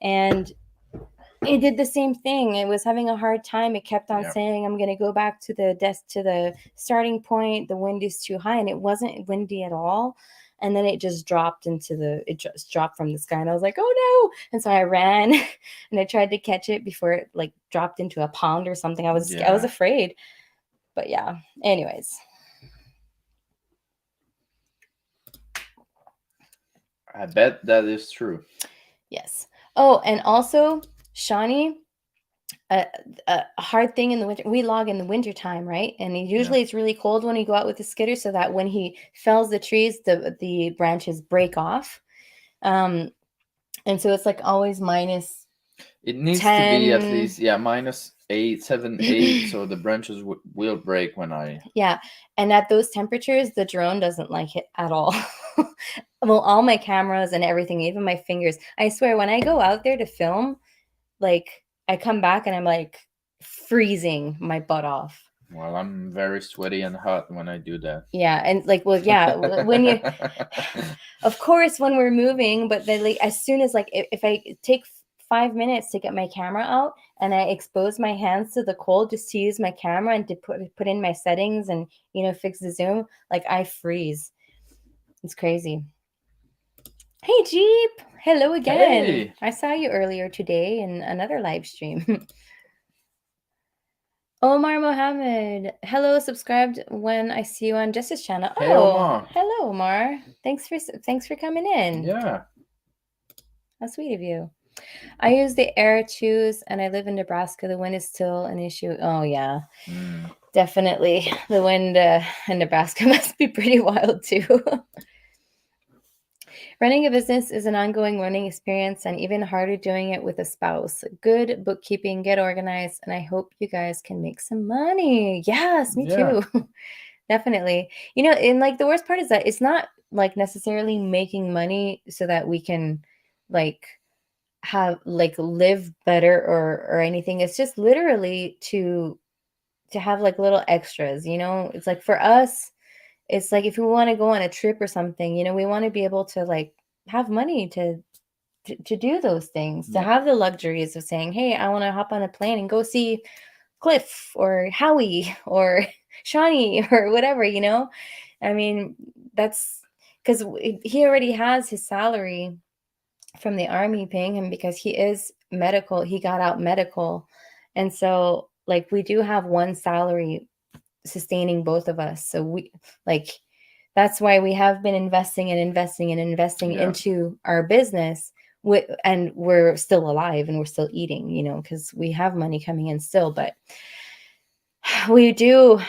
and it did the same thing. It was having a hard time. It kept on saying, I'm going to go back to the desk, to the starting point. The wind is too high. And it wasn't windy at all. And then it just dropped it just dropped from the sky. And I was like, oh no. And so I ran and I tried to catch it before it like dropped into a pond or something. I was afraid. But yeah, anyways. I bet that is true. Yes. Oh, and also, Shawnee, a hard thing in the winter, we log in the winter time, right? And usually it's really cold when you go out with the skidder, so that when he fells the trees, the branches break off. And so it's like always minus It needs 10. to be at least -8, 7, 8, so the branches will break when I. Yeah, and at those temperatures, the drone doesn't like it at all. Well, all my cameras and everything, even my fingers. I swear, when I go out there to film, like I come back and I'm like freezing my butt off. Well, I'm very sweaty and hot when I do that. Yeah, and like, well, yeah, when you, of course, when we're moving, but then like as soon as like if I take 5 minutes to get my camera out and I expose my hands to the cold just to use my camera and to put in my settings and, you know, fix the zoom, like I freeze. It's crazy. Hey Jeep, hello again. Hey. I saw you earlier today in another live stream. Omar Mohammed, hello, subscribed when I see you on Jess's channel. Hey, Omar. Hello, Omar. Thanks for coming in. Yeah. How sweet of you. I use the Air 2s and I live in Nebraska. The wind is still an issue. Oh, yeah. Definitely. The wind in Nebraska must be pretty wild too. Running a business is an ongoing learning experience and even harder doing it with a spouse. Good bookkeeping, get organized, and I hope you guys can make some money. Yes, me Yeah. too. Definitely. And like the worst part is that it's not like necessarily making money so that we can like have like live better or anything. It's just literally to have like little extras, It's like for us, it's like if we want to go on a trip or something, we want to be able to like have money to do those things, to Yeah. have the luxuries of saying, hey, I want to hop on a plane and go see Cliff or Howie or Shawnee or whatever, I mean, that's because he already has his salary from the army paying him because he is medical. He got out medical. And so, like, we do have one salary sustaining both of us. So, that's why we have been investing and investing and investing Yeah. into our business. And we're still alive and we're still eating, because we have money coming in still. But we do,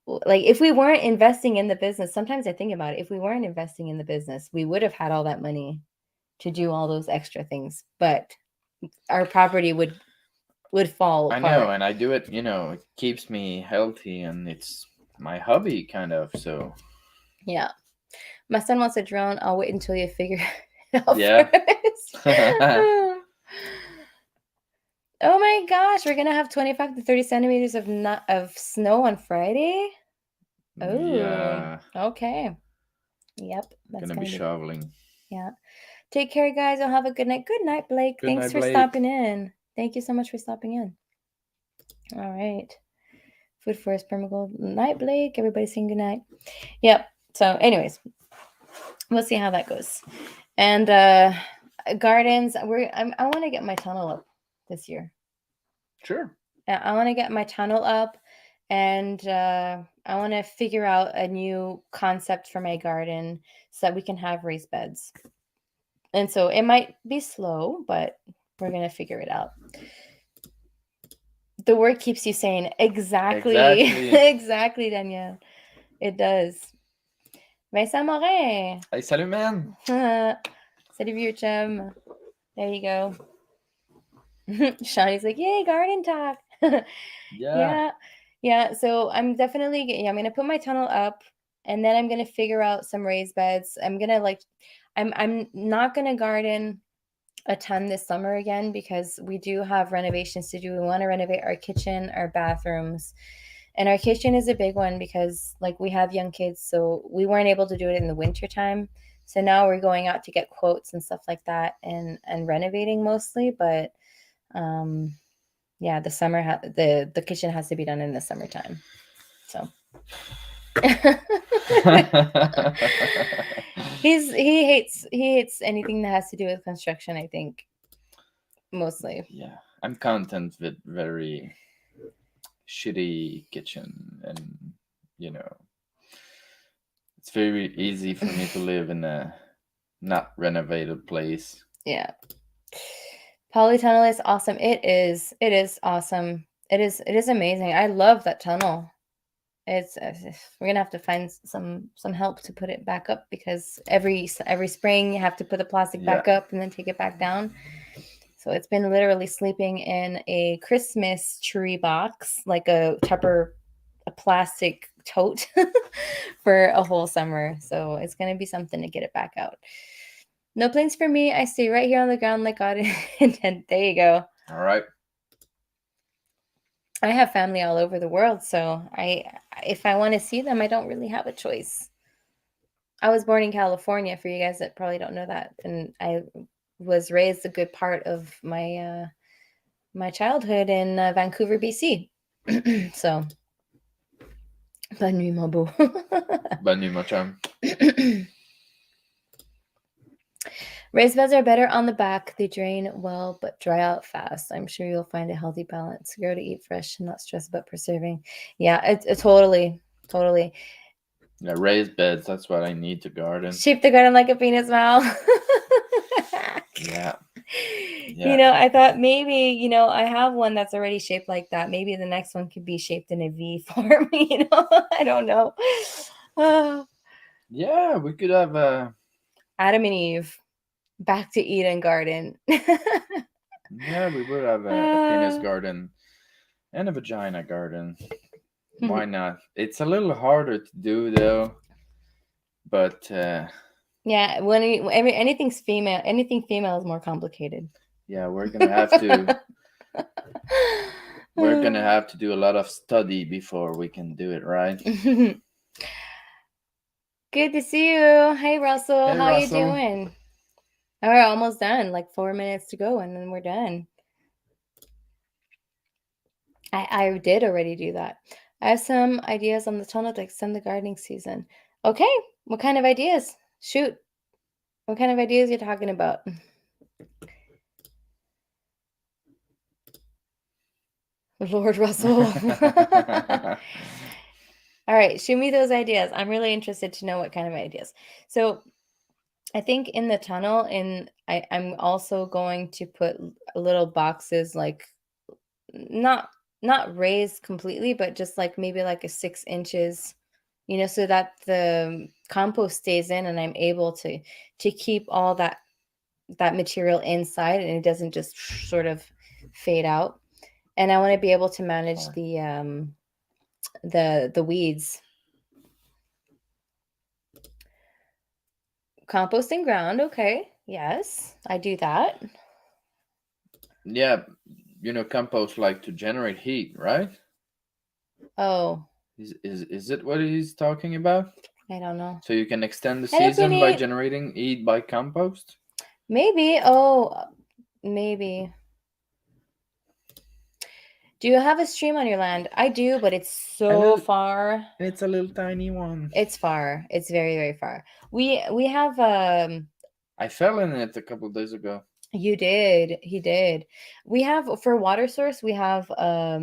like, if we weren't investing in the business, sometimes I think about it, if we weren't investing in the business, we would have had all that money to do all those extra things, but our property would fall I apart. know, and I do it. It keeps me healthy, and it's my hobby, kind of. So Yeah. My son wants a drone. I'll wait until you figure it out yeah. first. Oh my gosh, we're gonna have 25 to 30 centimeters of snow on Friday. Oh, Yeah. okay. Yep, that's Gonna be shoveling. Yeah. Take care, guys. I'll have a good night. Good night, Blake. Good Thanks night, for Blake. stopping in. Thank you so much for stopping in. All right. Food Forest Permagold. Night, Blake. Everybody saying good night. Yep. So, anyways, we'll see how that goes. And gardens. I want to get my tunnel up this year. Sure. I want to get my tunnel up, and I want to figure out a new concept for my garden so that we can have raised beds. And so it might be slow, but we're gonna figure it out. The word keeps you saying exactly. Exactly, Danielle. It does. Vincent Morin. Hey, salut, man. Salut, vieux chum. There you go. Shawnee's like, yay, garden talk. Yeah. Yeah. So I'm definitely, I'm going to put my tunnel up, and then I'm going to figure out some raised beds. I'm going to I'm not going to garden a ton this summer again because we do have renovations to do. We want to renovate our kitchen, our bathrooms, and our kitchen is a big one because like we have young kids, so we weren't able to do it in the winter time. So now we're going out to get quotes and stuff like that and renovating mostly, but yeah, the summer the kitchen has to be done in the summertime. So he hates anything that has to do with construction, I think. Mostly. Yeah. I'm content with very shitty kitchen, and it's very easy for me to live in a not renovated place. Yeah. Polytunnel is awesome. It is awesome. It is amazing. I love that tunnel. It's we're gonna have to find some help to put it back up because every spring you have to put the plastic back up and then take it back down. So it's been literally sleeping in a Christmas tree box, like a plastic tote for a whole summer. So it's gonna be something to get it back out. No planes for me. I stay right here on the ground like God intended. There you go. All right. I have family all over the world, so if I want to see them, I don't really have a choice. I was born in California, for you guys that probably don't know that, and I was raised a good part of my my childhood in Vancouver, BC. So, bonne nuit, mon beau. Bonne nuit, mon chum. Raised beds are better on the back. They drain well, but dry out fast. I'm sure you'll find a healthy balance. Grow to eat fresh and not stress about preserving. Yeah, it's totally. Yeah, raised beds. That's what I need to garden. Shape the garden like a penis, Mal. Yeah. Yeah. I thought maybe, I have one that's already shaped like that. Maybe the next one could be shaped in a V form, I don't know. Ah, Yeah, we could have a. Adam and Eve, back to Eden Garden. Yeah, we would have a penis Ah. garden and a vagina garden. Why not? It's a little harder to do though, but Yeah, anything female is more complicated. yeah, we're gonna have to do a lot of study before we can do it, right? Good to see you. Hey, Russell. Hey, How you Russell. doing? All right, almost done. Like 4 minutes to go, and then we're done. I did already do that. I have some ideas on the tunnel to extend the gardening season. Okay, what kind of ideas? Shoot. What kind of ideas are you talking about? Lord Russell. All right, shoot me those ideas. I'm really interested to know what kind of ideas. So I think in the tunnel, I'm also going to put little boxes, like not raised completely, but just like maybe like a 6 inches, so that the compost stays in, and I'm able to keep all that material inside, and it doesn't just sort of fade out. And I want to be able to manage Sure. the weeds. Composting ground, okay. Yes, I do that. Yeah, compost like to generate heat, right? Oh, Is it what he's talking about? I don't know. So you can extend the Hello, season by Puneet. generating heat by compost? Maybe. Oh, maybe. Do you have a stream on your land? I do, but it's A so little, far. it's a little tiny one. It's far. It's very, very far. We have I fell in it a couple days ago. you did. He did. We have, for water source, we have a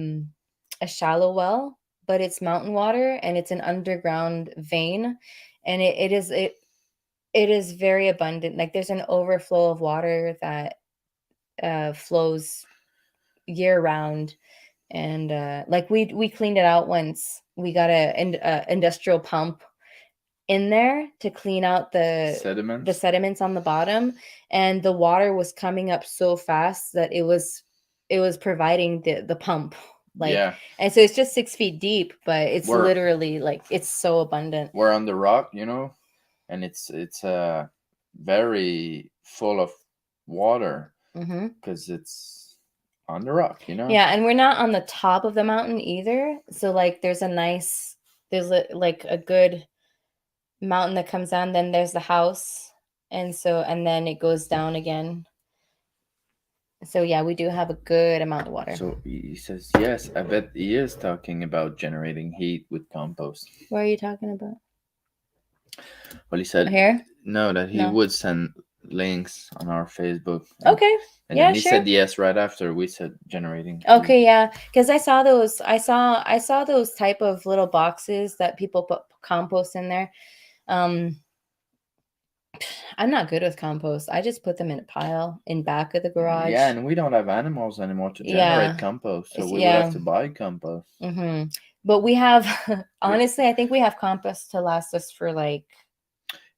shallow well, but it's mountain water, and it's an underground vein, and it is very abundant. Like, there's an overflow of water that flows year round. And like, we cleaned it out once. We got a industrial pump in there to clean out the Sediments? sediments on the bottom, and the water was coming up so fast that it was providing the pump, like. Yeah. And so it's just 6 feet deep, but it's We're literally like, it's so abundant. we're on the rock, and it's very full of water Hmm. because it's on the rock, Yeah, and we're not on the top of the mountain either, so like there's like a good mountain that comes down, then there's the house, and then it goes down again. So yeah, we do have a good amount of water. So he says, yes, I bet he is talking about generating heat with compost. What are you talking about? Well, he said Here? no, that he No. would send links on our Facebook. And, Okay. and Yeah, then he sure. said yes right after we said generating heat. Okay, yeah, because I saw those type of little boxes that people put compost in there. I'm not good with compost. I just put them in a pile in back of the garage. Yeah, and we don't have animals anymore to generate Yeah. compost, so we would Yeah. have to buy compost. Mm-hmm. But we have, honestly, I think we have compost to last us for like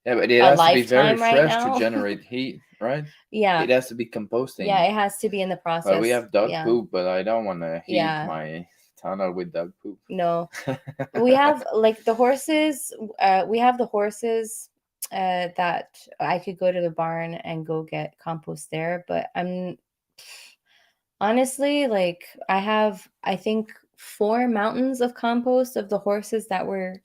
Yeah, but it a has to be very lifetime right fresh now. to generate heat, right? Yeah. It has to be composting. Yeah, it has to be in the process. Well, we have dog Yeah. poop, but I don't want to heat Yeah. my tunnel with dog poop. No. We have like the horses. We have the horses that I could go to the barn and go get compost there. But I'm honestly, like, I think 4 mountains of compost of the horses that were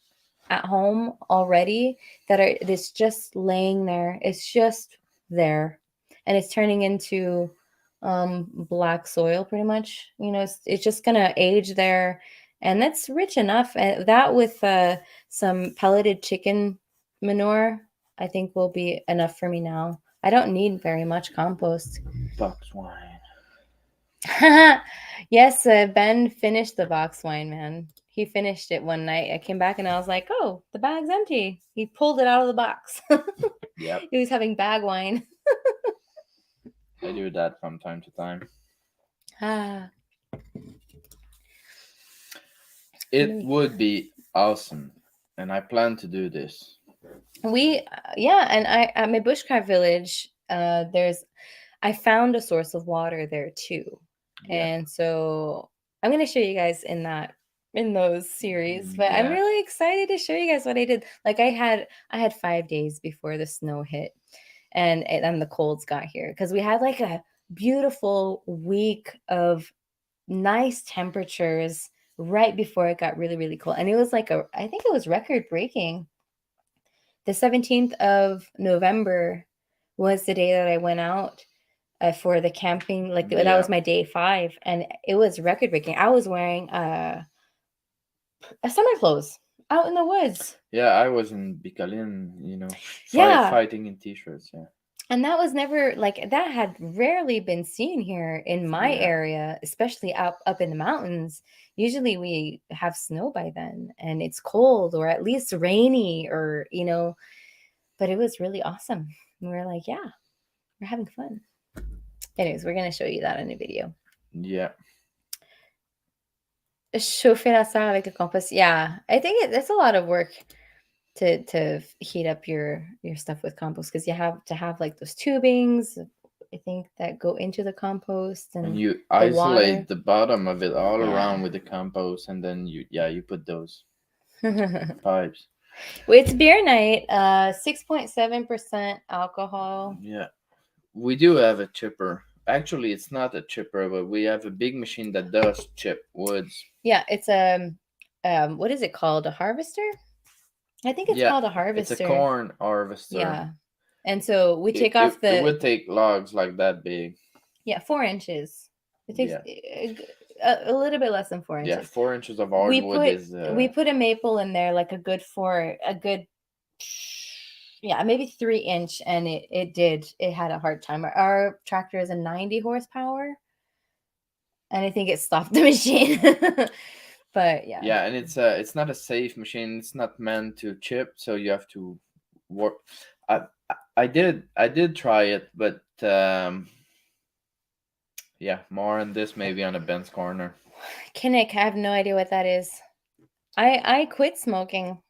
at home already, that are this just laying there. It's just there, and it's turning into black soil pretty much. It's just gonna age there, and that's rich enough. And that with some pelleted chicken manure, I think, will be enough for me now. I don't need very much compost. Box wine. Yes, Ben finished the box wine, man. He finished it one night. I came back and I was like, oh, the bag's empty. He pulled it out of the box. Yep. He was having bag wine. I do that from time to time. Ah, It would be awesome, and I plan to do this. yeah, and I at my bushcraft village, I found a source of water there too. Yeah. And so I'm going to show you guys in those series, but I'm Yeah. really excited to show you guys what I did. Like I had 5 days before the snow hit and the colds got here because we had like a beautiful week of nice temperatures right before it got really really cold. And it was like I think it was record breaking. The 17th of November was the day that I went out for the camping. Like that Yeah. was my day 5, and it was record breaking. I was wearing a summer clothes out in the woods. Yeah, I was in Bicalin, Yeah. fighting in t-shirts. Yeah. And that was never like that had rarely been seen here in my Yeah. area, especially up in the mountains. Usually we have snow by then and it's cold or at least rainy or, but it was really awesome. And we were like, yeah, we're having fun. Anyways, we're going to show you that in a video. Yeah. Chauffer la salle avec le compost. Yeah, I think that's a lot of work to heat up your stuff with compost because you have to have like those tubings, I think, that go into the compost And and you water. isolate the bottom of it all Yeah. around with the compost, and then you put those pipes. Well, it's beer night, 6.7% alcohol. Yeah. We do have a chipper. Actually, it's not a chipper, but we have a big machine that does chip woods. Yeah, it's what is it called? A harvester? I think it's called a harvester. It's a corn harvester. Yeah. And so we take off It would take logs like that big. Yeah, 4 inches. It takes a little bit less than 4 inches. Yeah, 4 inches of hardwood is. We put a maple in there, like maybe 3 inch, and it had a hard time. Our tractor is a 90 horsepower, and I think it stopped the machine. But yeah. Yeah, and it's not a safe machine. It's not meant to chip, so you have to work. I did try it, but yeah, more on this maybe on a Ben's corner. Kinnick, I have no idea what that is. I quit smoking.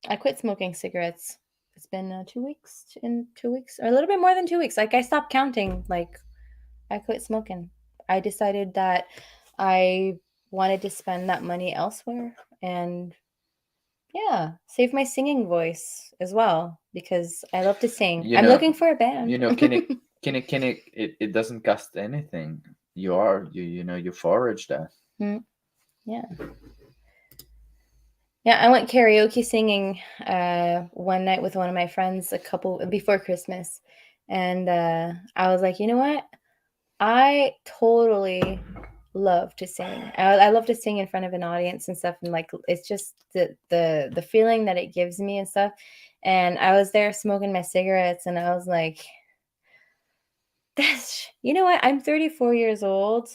I quit smoking cigarettes. It's been 2 weeks, or a little bit more than 2 weeks. Like I stopped counting. Like I quit smoking. I decided that I wanted to spend that money elsewhere and save my singing voice as well because I love to sing. I'm looking for a band. Kinnick, it doesn't cost anything. You forage that. Yeah. Yeah, I went karaoke singing one night with one of my friends before Christmas. And I was like, you know what? I totally love to sing. I love to sing in front of an audience and stuff. And like, it's just the feeling that it gives me and stuff. And I was there smoking my cigarettes and I was like, you know what? I'm 34 years old.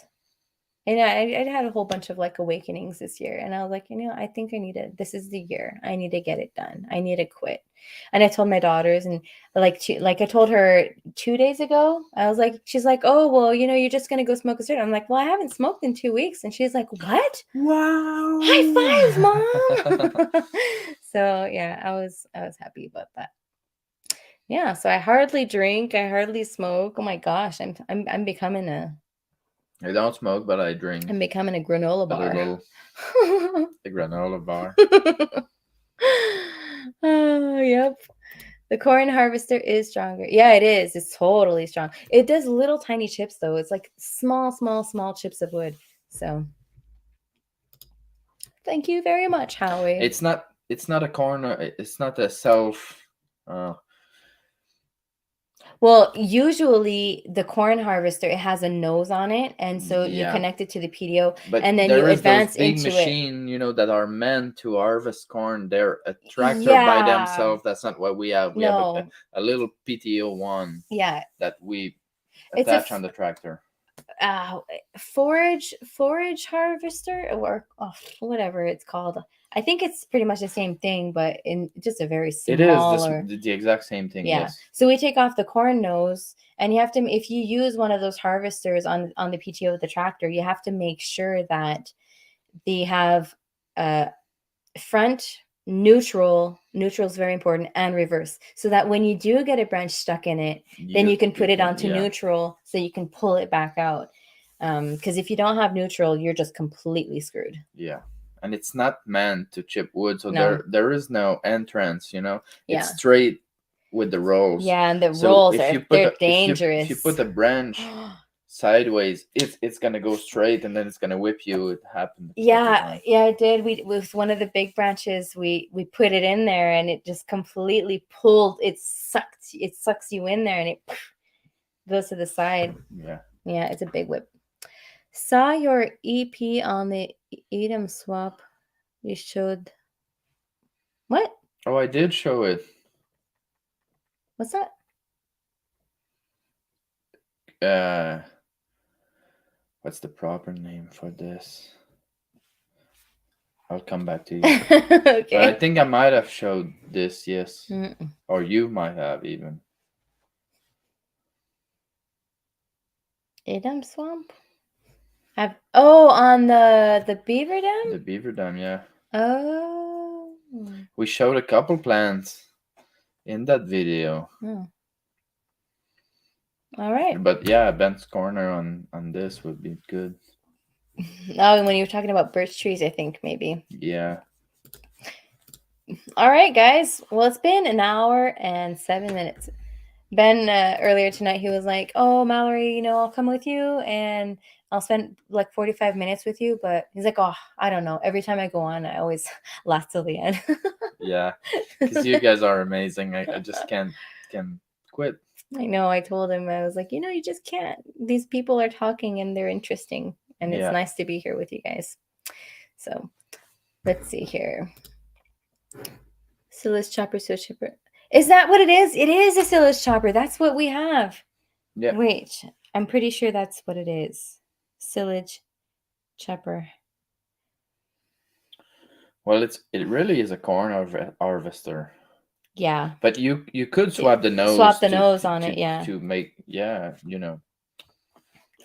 And I had a whole bunch of like awakenings this year. And I was like, I think this is the year. I need to get it done. I need to quit. And I told my daughters and I told her 2 days ago, she's like, oh, well, you're just going to go smoke a cigarette. I'm like, well, I haven't smoked in 2 weeks. And she's like, what? Wow. High five, Mom. So yeah, I was happy about that. Yeah. So I hardly drink. I hardly smoke. Oh my gosh. I'm becoming I don't smoke, but I drink. I'm becoming a granola bar. A granola bar. Oh, yep. The corn harvester is stronger. Yeah, it is. It's totally strong. It does little tiny chips, though. It's like small chips of wood. So, thank you very much, Howie. It's not a corn. It's not a self. Well, usually the corn harvester, it has a nose on it, and so you connect it to the PTO, and then you advance into big machine, that are meant to harvest corn. They're a tractor by themselves. That's not what we have. We have a little PTO one. Yeah. That we attach on the tractor. Forage harvester or whatever it's called. I think it's pretty much the same thing, but in just a very It is smaller. the exact same thing. Yeah. Yes. So we take off the corn nose, and you have to, if you use one of those harvesters on the PTO of the tractor, you have to make sure that they have front neutral is very important, and reverse, so that when you do get a branch stuck in it, then you can put it onto neutral, so you can pull it back out. Because if you don't have neutral, you're just completely screwed. Yeah. And it's not meant to chip wood, so No. there is no entrance, you know. Yeah. It's straight with the rolls. Yeah, and the So rolls if are you put they're dangerous. if you put a branch sideways, it's gonna go straight, and then it's gonna whip you. It happened. Yeah, it did. We with one of the big branches, we put it in there, and it just completely pulled. It sucks you in there, and it goes to the side. Yeah. Yeah, it's a big whip. Saw your EP on the Edom swap. You showed what? Oh, I did show it. What's that? What's the proper name for this? I'll come back to you. Okay. But I think I might have showed this, yes. Mm-mm. Or you might have even. Edom swamp? On the beaver dam? The beaver dam, yeah. Oh. We showed a couple plants in that video. Oh. All right. But yeah, Ben's corner on this would be good. Oh, when you were talking about birch trees, I think maybe. Yeah. All right, guys. Well, it's been an hour and 7 minutes. Ben, earlier tonight, he was like, "Oh, Mallory, I'll come with you and I'll spend like 45 minutes with you." But he's like, "Oh, I don't know. Every time I go on, I always last till the end." Yeah, because you guys are amazing. I just can't quit. I know. I told him, I was like, you just can't. These people are talking and they're interesting, and it's nice to be here with you guys. So let's see here. Silage chopper, silage chopper. Is that what it is? It is a silage chopper. That's what we have. Yeah. Wait, I'm pretty sure that's what it is. Silage chopper. Well, it really is a corn harvester. Yeah. But you could swap the nose. Swap the nose on it, yeah. To make,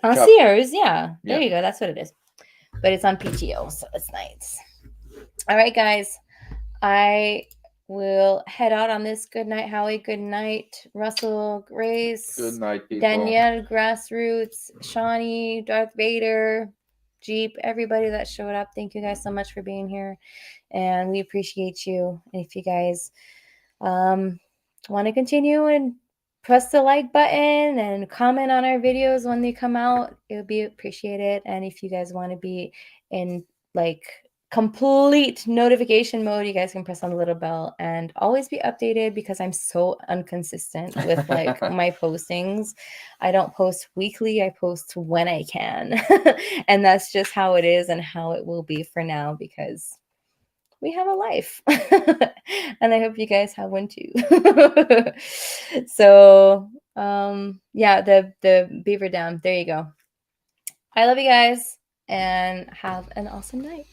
On Sears, yeah. There you go. That's what it is. But it's on PTO, so it's nice. All right, guys. I will head out on this. Good night, Howie. Good night, Russell, Grace. Good night, people. Danielle, Grassroots, Shawnee, Darth Vader, Jeep, everybody that showed up. Thank you guys so much for being here. And we appreciate you. And if you guys want to continue and press the like button and comment on our videos when they come out, it would be appreciated. And if you guys want to be in like complete notification mode, you guys can press on the little bell and always be updated, because I'm so inconsistent with like my postings. I don't post weekly. I post when I can. And that's just how it is and how it will be for now, because we have a life. And I hope you guys have one too. So yeah, the beaver dam, there you go. I love you guys and have an awesome night.